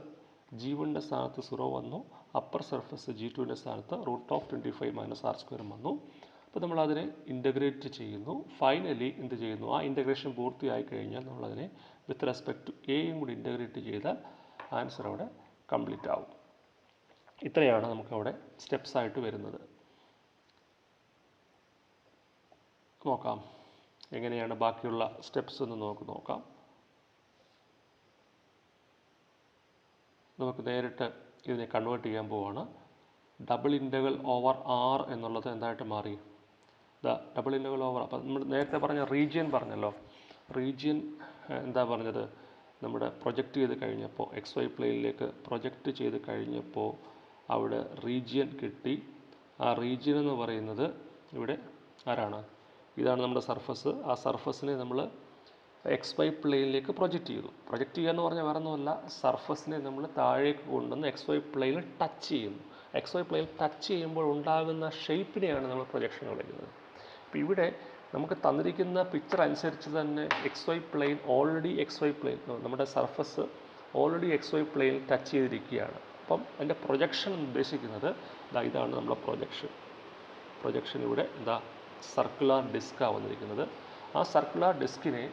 G1ൻ്റെ സ്ഥാനത്ത് 0 വന്നു, അപ്പർ സർഫസ് G2ൻ്റെ സ്ഥാനത്ത് √25 - r² വന്നു. അപ്പോൾ നമ്മളതിനെ ഇൻ്റഗ്രേറ്റ് ചെയ്യുന്നു. ഫൈനലി എന്ത് ചെയ്യുന്നു, ആ ഇൻ്റഗ്രേഷൻ പൂർത്തിയായി കഴിഞ്ഞാൽ നമ്മളതിനെ വിത്ത് റെസ്പെക്ട് ടു എയും കൂടി ഇൻ്റഗ്രേറ്റ് ചെയ്താൽ ആൻസർ അവിടെ കംപ്ലീറ്റ് ആവും. ഇത്രയാണ് നമുക്കവിടെ സ്റ്റെപ്സ് ആയിട്ട് വരുന്നത്. നോക്കാം എങ്ങനെയാണ് ബാക്കിയുള്ള സ്റ്റെപ്സ് എന്ന് നോക്കാം. നമുക്ക് നേരിട്ട് ഇതിനെ കൺവേർട്ട് ചെയ്യാൻ പോവാണ്. ഡബിൾ ഇൻ്റഗ്രൽ ഓവർ ആർ എന്നുള്ളത് എന്തായിട്ട് മാറി? ഡബിൾ ഇൻ്റഗ്രൽ ഓവർ, അപ്പം നമ്മൾ നേരത്തെ പറഞ്ഞ റീജിയൻ പറഞ്ഞല്ലോ, റീജിയൻ എന്താ പറഞ്ഞത്, നമ്മുടെ പ്രൊജക്റ്റ് ചെയ്ത് കഴിഞ്ഞപ്പോൾ XY പ്ലെയിനിലേക്ക് പ്രൊജക്റ്റ് ചെയ്ത് കഴിഞ്ഞപ്പോൾ അവിടെ റീജിയൻ കിട്ടി. ആ റീജിയൻ എന്ന് പറയുന്നത് ഇവിടെ ആരാണ്? ഇതാണ് നമ്മുടെ സർഫസ്. ആ സർഫസിനെ നമ്മൾ XY പ്ലെയിനിലേക്ക് പ്രൊജക്റ്റ് ചെയ്തു. പ്രൊജക്റ്റ് ചെയ്യുക എന്ന് പറഞ്ഞാൽ വേറെ ഒന്നുമല്ല, സർഫസിനെ നമ്മൾ താഴേക്ക് കൊണ്ടുവന്ന് XY പ്ലെയിനിൽ ടച്ച് ചെയ്യുന്നു. XY പ്ലെയിൻ ടച്ച് ചെയ്യുമ്പോൾ ഉണ്ടാകുന്ന ഷേപ്പിനെയാണ് നമ്മൾ പ്രൊജക്ഷൻ വിളിക്കുന്നത്. അപ്പോൾ ഇവിടെ നമുക്ക് തന്നിരിക്കുന്ന പിക്ചർ അനുസരിച്ച് തന്നെ XY plane already XY plane നമ്മുടെ സർഫസ് ഓൾറെഡി XY പ്ലെയിനിൽ ടച്ച് ചെയ്തിരിക്കുകയാണ്. അപ്പം അതിൻ്റെ പ്രൊജക്ഷൻ ഉദ്ദേശിക്കുന്നത് ഇതാണ് നമ്മുടെ പ്രൊജക്ഷൻ ഇവിടെ സർക്കുലർ ഡിസ്ക്കാണ് വന്നിരിക്കുന്നത്. ആ സർക്കുലർ ഡിസ്കിനെ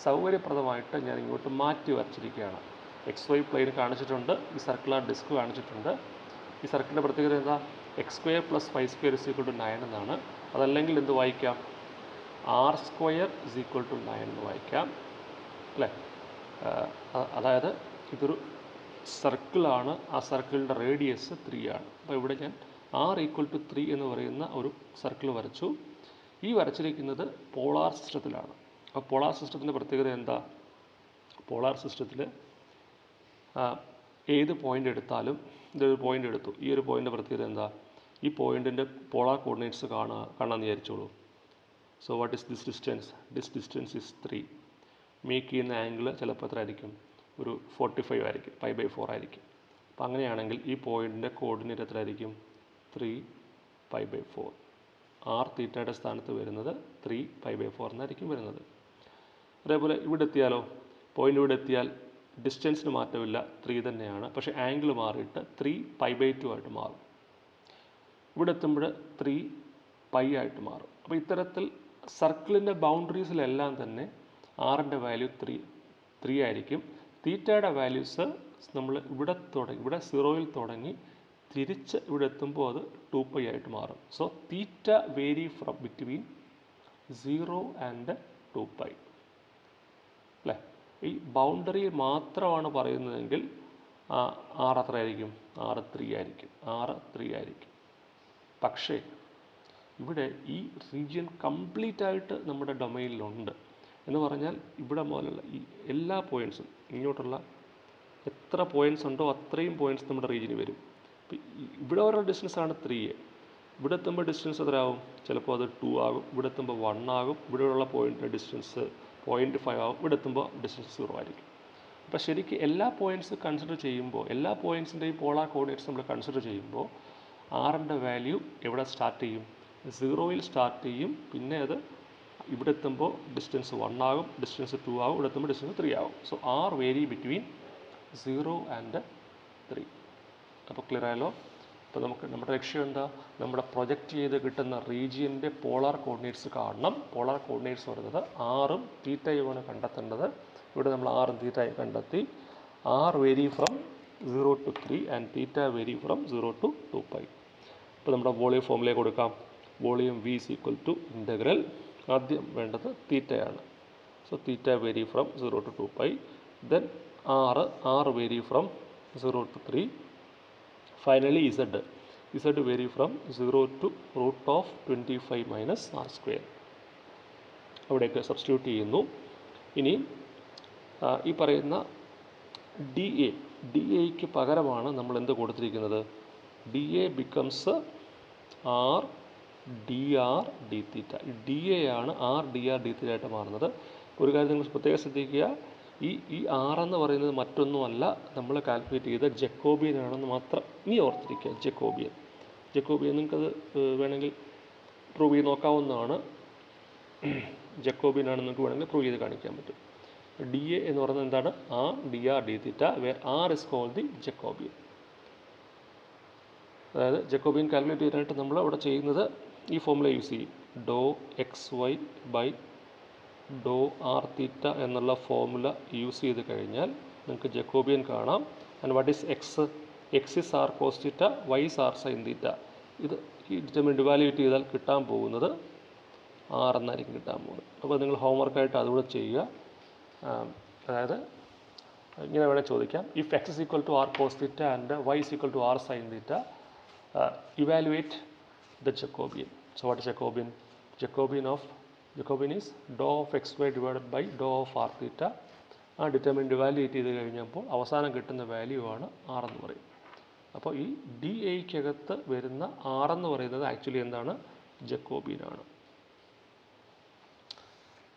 സൗകര്യപ്രദമായിട്ട് ഞാൻ ഇങ്ങോട്ട് മാറ്റി വരച്ചിരിക്കുകയാണ്. XY പ്ലെയിൻ കാണിച്ചിട്ടുണ്ട്, ഈ സർക്കുലർ ഡിസ്ക് കാണിച്ചിട്ടുണ്ട്. ഈ സർക്കിളിൻ്റെ പ്രത്യേകത എന്താ? x² + 5² = 9 എന്നാണ്. അതല്ലെങ്കിൽ എന്ത് വായിക്കാം? r² = 9 എന്ന് വായിക്കാം അല്ലേ? അതായത് ഇതൊരു സർക്കിളാണ്, ആ സർക്കിളിൻ്റെ റേഡിയസ് 3 ആണ്. അപ്പോൾ ഇവിടെ ഞാൻ r = 3 എന്ന് പറയുന്ന ഒരു സർക്കിൾ വരച്ചു. ഈ വരച്ചിരിക്കുന്നത് പോളാർ സിസ്റ്റത്തിലാണ്. അപ്പോൾ പോളാർ സിസ്റ്റത്തിൻ്റെ പ്രത്യേകത എന്താ? പോളാർ സിസ്റ്റത്തിൽ ഏത് പോയിൻ്റ് എടുത്താലും, ഇതൊരു പോയിൻ്റ് എടുത്തു, ഈ ഒരു പോയിൻ്റ് പ്രത്യേകത എന്താ? ഈ പോയിൻറ്റിൻ്റെ പോളാർ കോർഡിനേറ്റ്സ് കാണാമെന്ന് വിചാരിച്ചോളൂ. So what is this distance? This distance is 3. Make ചെയ്യുന്ന ആംഗിൾ ചിലപ്പോൾ എത്ര ആയിരിക്കും? ഒരു 45 ആയിരിക്കും, π/4 ആയിരിക്കും. അപ്പം അങ്ങനെയാണെങ്കിൽ ഈ പോയിൻറ്റിൻ്റെ കോർഡിനേറ്റ് എത്ര ആയിരിക്കും? 3 π/4. r തീറ്റയുടെ സ്ഥാനത്ത് വരുന്നത് 3 π/4 എന്നായിരിക്കും വരുന്നത്. അതേപോലെ ഇവിടെ എത്തിയാലോ, പോയിൻ്റ് ഇവിടെ എത്തിയാൽ ഡിസ്റ്റൻസിന് മാറ്റമില്ല, 3 തന്നെയാണ്. പക്ഷേ ആംഗിൾ മാറിയിട്ട് 3 π/2 ആയിട്ട് മാറും. ഇവിടെ എത്തുമ്പോൾ 3 π ആയിട്ട് മാറും. അപ്പോൾ ഇത്തരത്തിൽ സർക്കിളിൻ്റെ ബൗണ്ടറീസിലെല്ലാം തന്നെ ആറിൻ്റെ വാല്യൂ 3 ആയിരിക്കും. തീറ്റയുടെ വാല്യൂസ് നമ്മൾ ഇവിടെ 0-ൽ തുടങ്ങി തിരിച്ച് ഇവിടെ എത്തുമ്പോൾ അത് 2π ആയിട്ട് മാറും. So theta vary from between 0 and 2π അല്ലേ? ഈ ബൗണ്ടറി മാത്രമാണ് പറയുന്നതെങ്കിൽ r എത്രയായിരിക്കും? r 3 ആയിരിക്കും. പക്ഷേ ഇവിടെ ഈ റീജിയൻ കംപ്ലീറ്റ് ആയിട്ട് നമ്മുടെ ഡൊമൈനിലുണ്ട് എന്ന് പറഞ്ഞാൽ ഇവിടെ മുതലുള്ള ഈ എല്ലാ പോയിൻറ്റ്സും, ഇങ്ങോട്ടുള്ള എത്ര പോയിൻറ്റ്സ് ഉണ്ടോ അത്രയും പോയിൻറ്റ്സ് നമ്മുടെ റീജിയനിൽ വരും. ഇവിടെ വരെയുള്ള ഡിസ്റ്റൻസാണ് 3. ഇവിടെ എത്തുമ്പോൾ ഡിസ്റ്റൻസ് എത്രയാവും? ചിലപ്പോൾ അത് 2 ആകും, ഇവിടെ എത്തുമ്പോൾ 1 ആകും, ഇവിടെയുള്ള പോയിൻറ്റിൻ്റെ ഡിസ്റ്റൻസ് 0.5 ആകും, ഇവിടെ എത്തുമ്പോൾ ഡിസ്റ്റൻസ് 0 ആയിരിക്കും. അപ്പോൾ ശരിക്കും എല്ലാ പോയിൻറ്റ്സ് കൺസിഡർ ചെയ്യുമ്പോൾ, എല്ലാ പോയിൻറ്റ്സിൻ്റെയും പോളാർ കോർഡിനേറ്റ്സ് നമ്മൾ കൺസിഡർ ചെയ്യുമ്പോൾ ആറിൻ്റെ വാല്യൂ എവിടെ സ്റ്റാർട്ട് ചെയ്യും? 0-ൽ സ്റ്റാർട്ട് ചെയ്യും. പിന്നെ അത് ഇവിടെ എത്തുമ്പോൾ ഡിസ്റ്റൻസ് 1 ആകും, ഡിസ്റ്റൻസ് 2 ആകും, ഇവിടെ എത്തുമ്പോൾ ഡിസ്റ്റൻസ് 3 ആകും. So r vary between 0 and 3. അപ്പോൾ ക്ലിയർ ആയല്ലോ? അപ്പോൾ നമ്മുടെ ലക്ഷ്യം എന്താ? നമ്മുടെ പ്രൊജക്റ്റ് ചെയ്ത് കിട്ടുന്ന റീജിയൻ്റെ പോളാർ കോർഡിനേറ്റ്സ് കാണണം. പോളാർ കോർഡിനേറ്റ്സ് പറയുന്നത് r-ഉം തീറ്റയുമാണ് കണ്ടെത്തേണ്ടത്. ഇവിടെ നമ്മൾ r-ഉം തീറ്റയും കണ്ടെത്തി. r vary from 0 to 3 and theta vary from 0 to 2π. ഇപ്പോൾ നമ്മുടെ വോളിയം ഫോമിലേക്ക് കൊടുക്കാം. വോളിയം v = ഇൻ്റഗ്രൽ, ആദ്യം വേണ്ടത് തീറ്റയാണ്. So theta vary from 0 to 2π. Then r vary from 0 to 3. Finally z vary from 0 to √25 - r². അവിടെയൊക്കെ സബ്സ്റ്റിറ്റ്യൂട്ട് ചെയ്യുന്നു. ഇനി ഈ പറയുന്ന DAയ്ക്ക് പകരമാണ് നമ്മൾ എന്ത് കൊടുത്തിരിക്കുന്നത്? DA becomes r dr dθ. DA ആണ് r dr dθ ആയിട്ട് മാറുന്നത്. ഒരു കാര്യം നിങ്ങൾ പ്രത്യേകം ശ്രദ്ധിക്കുക, ഈ r എന്ന് പറയുന്നത് മറ്റൊന്നുമല്ല, നമ്മൾ കാൽക്കുലേറ്റ് ചെയ്ത ജക്കോബിയൻ ആണെന്ന് മാത്രം ഇനി ഓർത്തിരിക്കുക. ജക്കോബിയൻ നിങ്ങൾക്കത് വേണമെങ്കിൽ പ്രൂവ് ചെയ്ത് നോക്കാവുന്നതാണ്. ജക്കോബിയൻ ആണെന്ന് നിങ്ങൾക്ക് വേണമെങ്കിൽ പ്രൂവ് ചെയ്ത് കാണിക്കാൻ പറ്റും. ഡി എ എന്ന് പറയുന്നത് എന്താണ്? R D R D theta, where R is called the Jacobian. അതായത് ജക്കോബിയൻ കാൽക്കുലേറ്റ് ചെയ്യാനായിട്ട് നമ്മൾ ഇവിടെ ചെയ്യുന്നത് ഈ ഫോർമുല യൂസ് ചെയ്യും. ഡോ എക്സ് വൈ ബൈ ഡോ ആർ തീറ്റ എന്നുള്ള ഫോർമുല യൂസ് ചെയ്ത് കഴിഞ്ഞാൽ നിങ്ങൾക്ക് ജക്കോബിയൻ കാണാം. And what is X? X is R cos theta, Y is R sine theta. ഇത് ഈ ഡിറ്റർമിനൻ്റ് ഇവാലുവേറ്റ് ചെയ്താൽ കിട്ടാൻ പോകുന്നത് ആർ എന്നായിരിക്കും കിട്ടാൻ പോകുന്നത്. അപ്പോൾ നിങ്ങൾ ഹോംവർക്കായിട്ട് അതുകൂടെ ചെയ്യുക. അതായത് ഇങ്ങനെ വേണേൽ ചോദിക്കാം, if x is equal to R cos theta and Y is equal to R sine theta, evaluate the Jacobian. So what is Jacobian? Jacobian is dou of xy divided by dou of r theta. ആ determinant evaluate ചെയ്ത് കഴിഞ്ഞപ്പോൾ അവസാനം കിട്ടുന്ന value ആണ് R എന്ന് പറയും. അപ്പോൾ ഈ ഡി എയ്ക്കകത്ത് വരുന്ന ആർ എന്ന് പറയുന്നത് ആക്ച്വലി എന്താണ്? ജക്കോബിയനാണ്.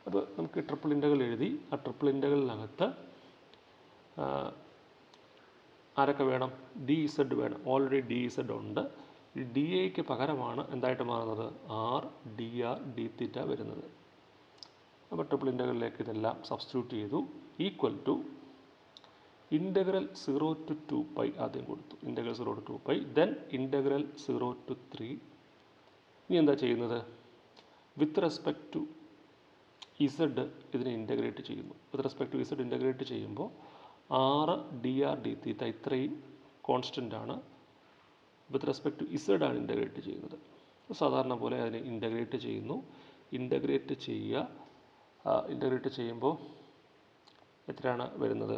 അപ്പോൾ നമുക്ക് ട്രിപ്പിൾ ഇൻ്റഗ്രൽ എഴുതി. ആ ട്രിപ്പിൾ ഇൻ്റഗ്രലിനകത്ത് ആരൊക്കെ വേണം? ഡി ഇസഡ് വേണം. ഓൾറെഡി ഡി ഇസഡ് ഉണ്ട്. ഈ ഡി എക്ക് പകരമാണ് എന്തായിട്ട് മാറുന്നത്? ആർ ഡി ആർ ഡി തീറ്റ വരുന്നത്. അപ്പോൾ ട്രിപ്പിൾ ഇൻ്റഗ്രലിലേക്ക് ഇതെല്ലാം സബ്സ്റ്റിറ്റ്യൂട്ട് ചെയ്തു. ഈക്വൽ ടു ഇൻ്റഗ്രൽ 0 to 2π ആദ്യം കൊടുത്തു. Integral 0 to 2π, then integral 0 to 3. ഇനി എന്താ ചെയ്യുന്നത്? വിത്ത് റെസ്പെക്ട് ടു ഇസഡ് ഇതിനെ ഇൻ്റഗ്രേറ്റ് ചെയ്യുന്നു. With respect to Z integrate ചെയ്യുമ്പോൾ R D R D theta ഇത്രയും കോൺസ്റ്റൻ്റ് ആണ്. വിത്ത് റെസ്പെക്ട് ടു ഇസഡ് ആണ് ഇൻ്റഗ്രേറ്റ് ചെയ്യുന്നത്. സാധാരണ പോലെ അതിനെ ഇൻ്റഗ്രേറ്റ് ചെയ്യുന്നു. ഇൻ്റഗ്രേറ്റ് ചെയ്യുമ്പോൾ എത്രയാണ് വരുന്നത്?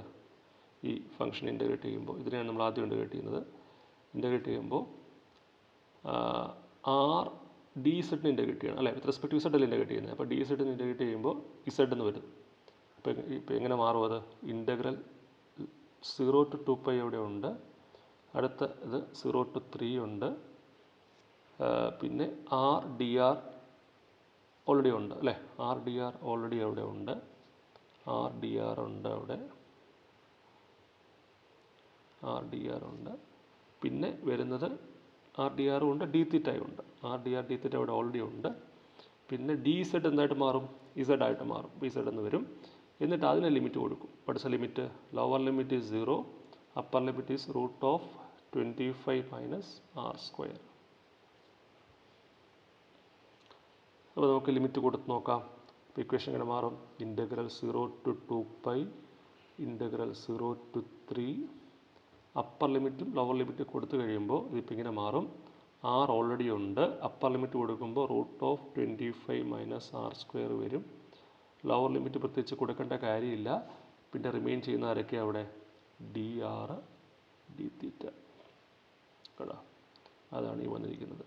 ഈ ഫംഗ്ഷൻ ഇൻ്റഗ്രേറ്റ് ചെയ്യുമ്പോൾ ഇതിനെയാണ് നമ്മൾ ആദ്യം ഇൻ്റഗ്രേറ്റ് ചെയ്യുന്നത്. ഇൻ്റഗ്രേറ്റ് ചെയ്യുമ്പോൾ ആർ ഡി ഇസഡിനെ ഇൻ്റഗ്രേറ്റ് ചെയ്യണം അല്ലേ? വിത്ത് റെസ്പെക്ട് ടു ഇസഡ് അല്ലേ ഇൻ്റഗ്രേറ്റ് ചെയ്യുന്നത്. അപ്പോൾ ഡി ഇസഡിനെ ഇൻ്റഗ്രേറ്റ് ചെയ്യുമ്പോൾ ഇസഡ് എന്ന് വരും. ഇപ്പോൾ എങ്ങനെ മാറും അത്? ഇൻ്റഗ്രൽ 0 to 2π ഇവിടെ ഉണ്ട്. അടുത്ത ഇത് 0 to 3 ഉണ്ട്. പിന്നെ ആർ ഡി ആർ ഓൾറെഡി ഉണ്ട് അല്ലേ? ആർ ഡി ആർ ഓൾറെഡി അവിടെ ഉണ്ട്. ആർ ഡി ആർ ഉണ്ട് അവിടെ. ആർ ഡി ആർ ഉണ്ട്. പിന്നെ വരുന്നത് ആർ ഡി ആറും ഉണ്ട്, ഡി തീറ്റയും ഉണ്ട്. ആർ ഡി ആർ ഡി തീറ്റ അവിടെ ഓൾറെഡി ഉണ്ട്. പിന്നെ ഡി ഇസഡ് എന്തായിട്ട് മാറും? ഇസഡ് ആയിട്ട് മാറും. ഇസഡ് എന്ന് വരും. എന്നിട്ട് അതിന് ലിമിറ്റ് കൊടുക്കും. പഠിച്ച limit lower limit is 0, upper limit is root of 25 minus R square. അപ്പോൾ നമുക്ക് ലിമിറ്റ് കൊടുത്ത് നോക്കാം. അപ്പോൾ ഇക്വേഷൻ എങ്ങനെ മാറും? Integral 0 to 2π, integral 0 to 3. Upper ലിമിറ്റും ലോവർ ലിമിറ്റും കൊടുത്തു കഴിയുമ്പോൾ ഇതിപ്പോൾ ഇങ്ങനെ മാറും. ആർ ഓൾറെഡി ഉണ്ട്. അപ്പർ ലിമിറ്റ് കൊടുക്കുമ്പോൾ root of 25 minus R square വരും. ലോവർ ലിമിറ്റ് പ്രത്യേകിച്ച് കൊടുക്കേണ്ട കാര്യമില്ല. പിന്നെ റിമെയിൻ ചെയ്യുന്ന ആരൊക്കെയാണ് അവിടെ? ഡി ആർ ഡി തീറ്റ കേട്ടോ. അതാണ് ഈ വന്നിരിക്കുന്നത്.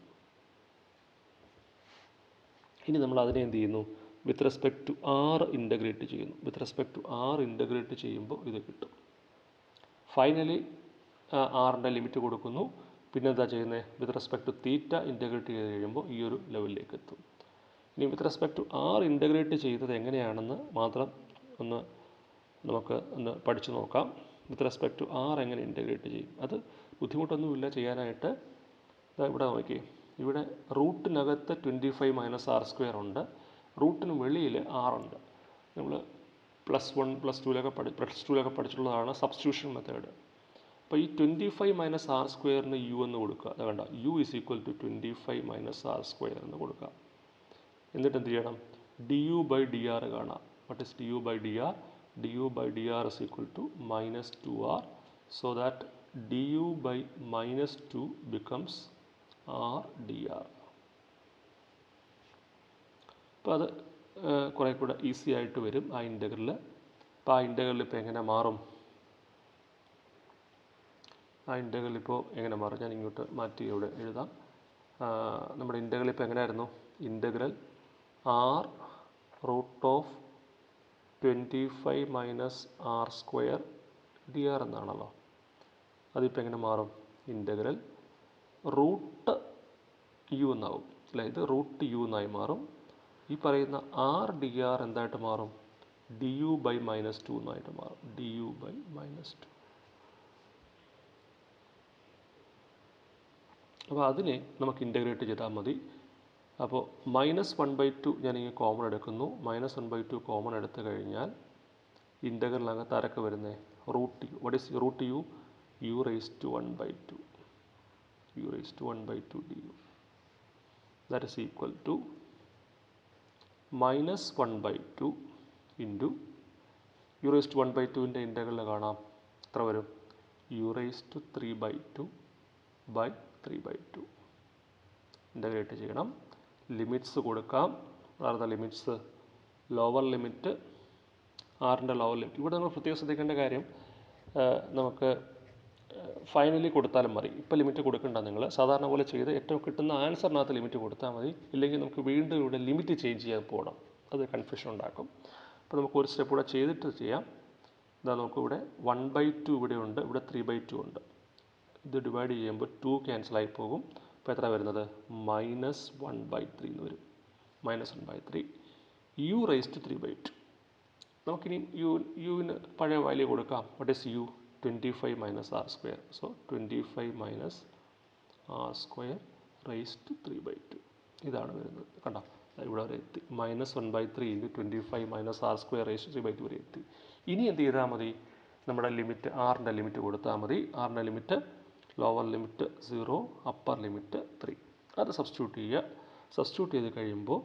ഇനി നമ്മൾ അതിനെ എന്ത് ചെയ്യുന്നു? With respect to R integrate ചെയ്യുന്നു. With respect to R integrate ചെയ്യുമ്പോൾ ഇത് കിട്ടും. ഫൈനലി ആറിൻ്റെ ലിമിറ്റ് കൊടുക്കുന്നു. പിന്നെ എന്താ ചെയ്യുന്നത്? With respect to theta integrate ചെയ്ത് കഴിയുമ്പോൾ ഈ ഒരു ലെവലിലേക്ക് എത്തും. ഇനി with respect to R integrate ചെയ്തത് എങ്ങനെയാണെന്ന് മാത്രം നമുക്ക് പഠിച്ചു നോക്കാം. വിത്ത് റെസ്പെക്ട് ടു ആർ എങ്ങനെ ഇൻ്റഗ്രേറ്റ് ചെയ്യും? അത് ബുദ്ധിമുട്ടൊന്നുമില്ല ചെയ്യാനായിട്ട്. ഇവിടെ നോക്കി, ഇവിടെ റൂട്ടിനകത്ത് 25 മൈനസ് ആർ സ്ക്വയർ ഉണ്ട്. റൂട്ടിന് വെളിയിൽ ആറുണ്ട്. നമ്മൾ പ്ലസ് ടുവിലൊക്കെ പഠിച്ചിട്ടുള്ളതാണ് സബ്സ്റ്റിറ്റ്യൂഷൻ മെത്തേഡ്. അപ്പോൾ ഈ 25 മൈനസ് ആർ സ്ക്വയറിന് യു എന്ന് കൊടുക്കുക. അത് വേണ്ട, U is equal to 25 minus R square എന്ന് കൊടുക്കുക. എന്നിട്ട് എന്ത് ചെയ്യണം? D U by D R കാണാം. What is D U by D R? D U by D R is equal to minus 2r. So that D U by minus 2 becomes R D R. അപ്പോൾ അത് കുറേ കൂടെ easy ആയിട്ട് വരും ആ integral. അപ്പോൾ ആ ഇൻ്റഗ്രൽ ഇപ്പോൾ എങ്ങനെ മാറും? ആ ഇൻ്റഗ്രൽ ഇപ്പോൾ എങ്ങനെ മാറും? ഞാൻ ഇങ്ങോട്ട് മാറ്റി ഇവിടെ എഴുതാം. നമ്മുടെ ഇൻ്റഗ്രൽ ഇപ്പോൾ എങ്ങനെയായിരുന്നു? Integral r root of 25 minus R square d r എന്നാണല്ലോ. അതിപ്പോൾ എങ്ങനെ മാറും? ഇൻ്റഗ്രൽ റൂട്ട് യു എന്നാവും അല്ലേ? ഇത് റൂട്ട് യു എന്നായി മാറും. ഈ പറയുന്ന ആർ ഡി ആർ എന്തായിട്ട് മാറും? ഡി യു ബൈ മൈനസ് 2 എന്നായിട്ട് മാറും. D U by minus 2. അപ്പോൾ അതിനെ നമുക്ക് ഇൻ്റഗ്രേറ്റ് ചെയ്താൽ മതി. അപ്പോൾ -1/2 ഞാനിങ്ങനെ കോമൺ എടുക്കുന്നു. -1/2 കോമൺ എടുത്തു കഴിഞ്ഞാൽ ഇൻ്റഗ്രലിനകത്ത് ആരൊക്കെ വരുന്നത്? Root U. What is root U? U raise to 1/2. U raise to 1/2 du. That is equal to -1/2 into U raise to 1/2ൻ്റെ ഇൻ്റഗ്രൽ കാണാം, എത്ര വരും? യു റേസ് ടു 3/2 ഇൻ്റഗ്രേറ്റ് ചെയ്യണം. ലിമിറ്റ്സ് കൊടുക്കാം. ആരുടെ ലിമിറ്റ്സ്? ലോവർ ലിമിറ്റ്, ആറിൻ്റെ ലോവർ ലിമിറ്റ്. ഇവിടെ നമ്മൾ പ്രത്യേകം ശ്രദ്ധിക്കേണ്ട കാര്യം, നമുക്ക് ഫൈനലി കൊടുത്താലും മതി. ഇപ്പോൾ ലിമിറ്റ് കൊടുക്കണ്ട. നിങ്ങൾ സാധാരണ പോലെ ചെയ്ത് ഏറ്റവും കിട്ടുന്ന ആൻസറിനകത്ത് ലിമിറ്റ് കൊടുത്താൽ മതി. ഇല്ലെങ്കിൽ നമുക്ക് വീണ്ടും ഇവിടെ ലിമിറ്റ് ചേഞ്ച് ചെയ്യാൻ പോകണം. അത് കൺഫ്യൂഷൻ ഉണ്ടാക്കും. അപ്പോൾ നമുക്ക് ഒരു സ്റ്റെപ്പ് കൂടെ ചെയ്തിട്ട് ചെയ്യാം. ഇതാ നമുക്കിവിടെ 1/2 ഇവിടെ ഉണ്ട്, ഇവിടെ 3/2 ഉണ്ട്. ഇത് ഡിവൈഡ് ചെയ്യുമ്പോൾ 2 ക്യാൻസലായി പോകും. അപ്പോൾ എത്ര വരുന്നത്? -1/3 എന്ന് വരും. -1/3 യു റേസ് ടു 3/2. നമുക്കിനി യുവിന് പഴയ വാല്യൂ കൊടുക്കാം. What is u? 25 - r². So 25 - r² raise to 3/2. ഇതാണ് വരുന്നത്. കണ്ടോ, ഇവിടെ വരെ എത്തി. -1/3 ഇൻറ്റു 25 - r² റേസ് ടു 3/2 വരെ എത്തി. ഇനി എന്ത് ചെയ്താൽ മതി? നമ്മുടെ ലിമിറ്റ്, ആറിൻ്റെ ലിമിറ്റ് കൊടുത്താൽ മതി. ആറിൻ്റെ limit lower limit 0, upper limit 3. അത് സബ്സ്റ്റിറ്റ്യൂട്ട് ചെയ്യുക. സബ്സ്റ്റിറ്റ്യൂട്ട് ചെയ്ത് കഴിയുമ്പോൾ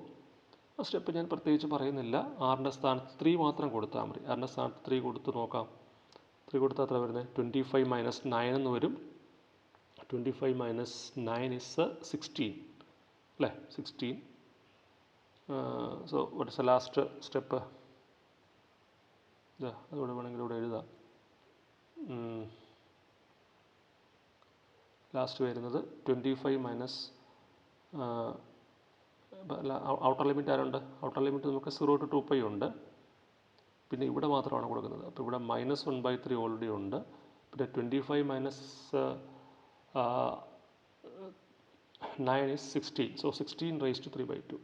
ആ സ്റ്റെപ്പ് ഞാൻ പ്രത്യേകിച്ച് പറയുന്നില്ല. ആറിൻ്റെ സ്ഥാനത്ത് 3 മാത്രം കൊടുത്താൽ മതി. ആറിൻ്റെ സ്ഥാനത്ത് 3 കൊടുത്ത് നോക്കാം. 3 കൊടുത്താൽ എത്ര വരുന്നത്? 25 - 9 എന്ന് വരും. 25 - 9 ഇസ് 16 അല്ലേ? 16. So what is the last step? അതുകൂടെ വേണമെങ്കിൽ ഇവിടെ എഴുതാം. ലാസ്റ്റ് വരുന്നത് 25 ഔട്ടർ ലിമിറ്റ് ആരുണ്ട്? ഔട്ടർ ലിമിറ്റ് നമുക്ക് 0 to 2π ഉണ്ട്. പിന്നെ ഇവിടെ മാത്രമാണ് കൊടുക്കുന്നത്. അപ്പോൾ ഇവിടെ -1/3 ഓൾറെഡി ഉണ്ട്. പിന്നെ 25 - 9 is 16. So 16 raised to 3/2.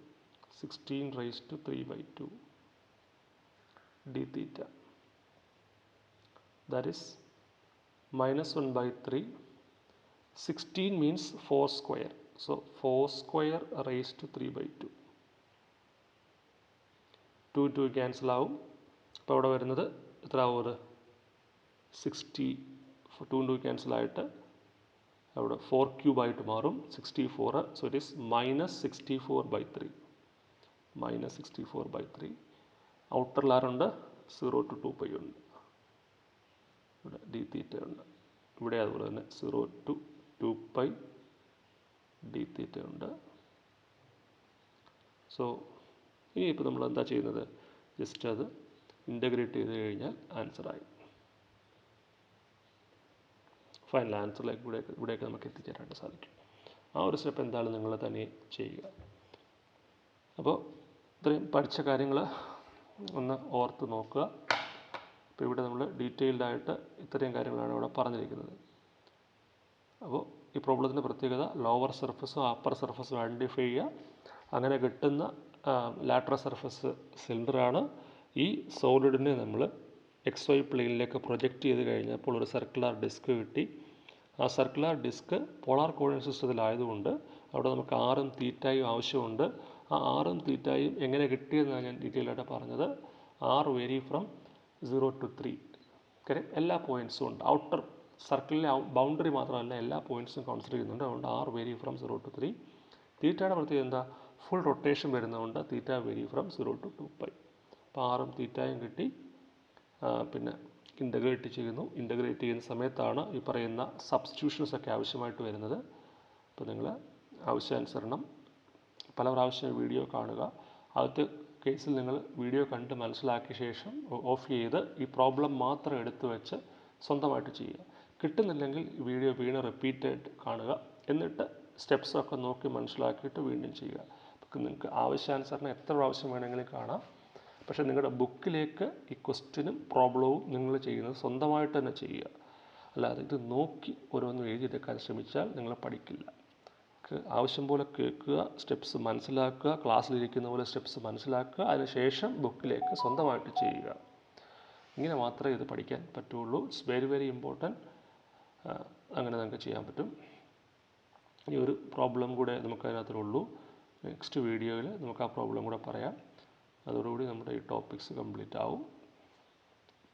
16 raised to 3/2 d theta. That is -1/3. 16 means 4 square. So 4 square raised to 3/2. 2 cancel ആവും. അപ്പോൾ അവിടെ വരുന്നത് എത്ര ആവും? 60. 2 ക്യാൻസൽ ആയിട്ട് അവിടെ 4³ ആയിട്ട് മാറും. 64. So it is -64/3. -64/3. ഔട്ടറിൽ ആരുണ്ട്? 0 to 2π ഉണ്ട്. ഇവിടെ d θ ഉണ്ട്. ഇവിടെ അതുപോലെ തന്നെ 0 to 2π d θ ഉണ്ട്. സോ ഇനി ഇപ്പോൾ നമ്മൾ എന്താ ചെയ്യുന്നത്? ജസ്റ്റ് അത് ഇൻ്റഗ്രേറ്റ് ചെയ്ത് കഴിഞ്ഞാൽ ആൻസറായി. ഫൈനൽ ആൻസറിലേക്ക് ഇവിടെയൊക്കെ നമുക്ക് എത്തിച്ചേരാനായിട്ട് സാധിക്കും. ആ ഒരു സ്റ്റെപ്പ് എന്തായാലും നിങ്ങൾ തന്നെ ചെയ്യുക. അപ്പോൾ ഇത്രയും പഠിച്ച കാര്യങ്ങൾ ഒന്ന് ഓർത്ത് നോക്കുക. അപ്പോൾ ഇവിടെ നമ്മൾ ഡീറ്റെയിൽഡായിട്ട് ഇത്രയും കാര്യങ്ങളാണ് ഇവിടെ പറഞ്ഞിരിക്കുന്നത്. അപ്പോൾ ഈ പ്രോബ്ലത്തിൻ്റെ പ്രത്യേകത ലോവർ സർഫസും അപ്പർ സർഫസും ഐഡൻറ്റിഫൈ ചെയ്യുക. അങ്ങനെ കിട്ടുന്ന ലാറ്ററൽ സർഫസ് സിലിണ്ടറാണ്. ഈ സോളിഡിനെ നമ്മൾ XY പ്ലെയിനിലേക്ക് പ്രൊജക്റ്റ് ചെയ്ത് കഴിഞ്ഞപ്പോൾ ഒരു സർക്കുലർ ഡിസ്ക് കിട്ടി. ആ സർക്കുലർ ഡിസ്ക് പോളാർ കോർഡിനേറ്റ് സിസ്റ്റത്തിലായതുകൊണ്ട് അവിടെ നമുക്ക് ആറും തീറ്റയും ആവശ്യമുണ്ട്. ആ ആറും തീറ്റയും എങ്ങനെ കിട്ടിയെന്നാണ് ഞാൻ ഡീറ്റെയിലായിട്ട് പറഞ്ഞത്. R vary from 0 to 3. കാര്യം എല്ലാ പോയിൻറ്റ്സും ഉണ്ട്. ഔട്ടർ സർക്കിളിലെ ബൗണ്ടറി മാത്രമല്ല, എല്ലാ പോയിൻറ്റ്സും കൺസിഡർ ചെയ്യുന്നുണ്ട്. അതുകൊണ്ട് ആർ വേരി ഫ്രം 0 to 3. തീറ്റയുടെ പ്രത്യേകത എന്താ? ഫുൾ റൊട്ടേഷൻ വരുന്നതുകൊണ്ട് തീറ്റ വേരി ഫ്രം 0 to 2π. അപ്പോൾ ആറും തീറ്റയും കിട്ടി. പിന്നെ ഇൻ്റഗ്രേറ്റ് ചെയ്യുന്നു. ഇൻ്റഗ്രേറ്റ് ചെയ്യുന്ന സമയത്താണ് ഈ പറയുന്ന സബ്സ്റ്റിറ്റ്യൂഷൻസൊക്കെ ആവശ്യമായിട്ട് വരുന്നത്. അപ്പോൾ നിങ്ങൾ ആവശ്യാനുസരണം പല പ്രാവശ്യം വീഡിയോ കാണുക. ആദ്യത്തെ കേസിൽ നിങ്ങൾ വീഡിയോ കണ്ട് മനസ്സിലാക്കിയ ശേഷം ഓഫ് ചെയ്ത് ഈ പ്രോബ്ലം മാത്രം എടുത്തു വെച്ച് സ്വന്തമായിട്ട് ചെയ്യുക. കിട്ടുന്നില്ലെങ്കിൽ വീഡിയോ വീണ്ടും റിപ്പീറ്റായിട്ട് കാണുക. എന്നിട്ട് സ്റ്റെപ്സൊക്കെ നോക്കി മനസ്സിലാക്കിയിട്ട് വീണ്ടും ചെയ്യുക. അപ്പോൾ നിങ്ങൾക്ക് ആവശ്യാനുസരണം എത്ര പ്രാവശ്യം വേണമെങ്കിലും കാണാം. പക്ഷേ നിങ്ങളുടെ ബുക്കിലേക്ക് ഈ ക്വസ്റ്റ്യനും പ്രോബ്ലവും നിങ്ങൾ ചെയ്യുന്നത് സ്വന്തമായിട്ട് തന്നെ ചെയ്യുക. അല്ലാതെ ഇത് നോക്കി ഓരോന്നും എഴുതിയെടുക്കാൻ ശ്രമിച്ചാൽ നിങ്ങൾ പഠിക്കില്ല. ആവശ്യം പോലെ കേൾക്കുക, സ്റ്റെപ്സ് മനസ്സിലാക്കുക, ക്ലാസ്സിലിരിക്കുന്ന പോലെ സ്റ്റെപ്സ് മനസ്സിലാക്കുക, അതിനുശേഷം ബുക്കിലേക്ക് സ്വന്തമായിട്ട് ചെയ്യുക. ഇങ്ങനെ മാത്രമേ ഇത് പഠിക്കാൻ പറ്റുള്ളൂ. It's very very important. അങ്ങനെ നമുക്ക് ചെയ്യാൻ പറ്റും. ഈ ഒരു പ്രോബ്ലം കൂടെ നമുക്കതിനകത്തുള്ളൂ. നെക്സ്റ്റ് വീഡിയോയിൽ നമുക്ക് ആ പ്രോബ്ലം കൂടെ പറയാം. അതോടുകൂടി നമ്മുടെ ഈ ടോപ്പിക്സ് കംപ്ലീറ്റ് ആവും.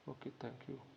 Okay, thank you.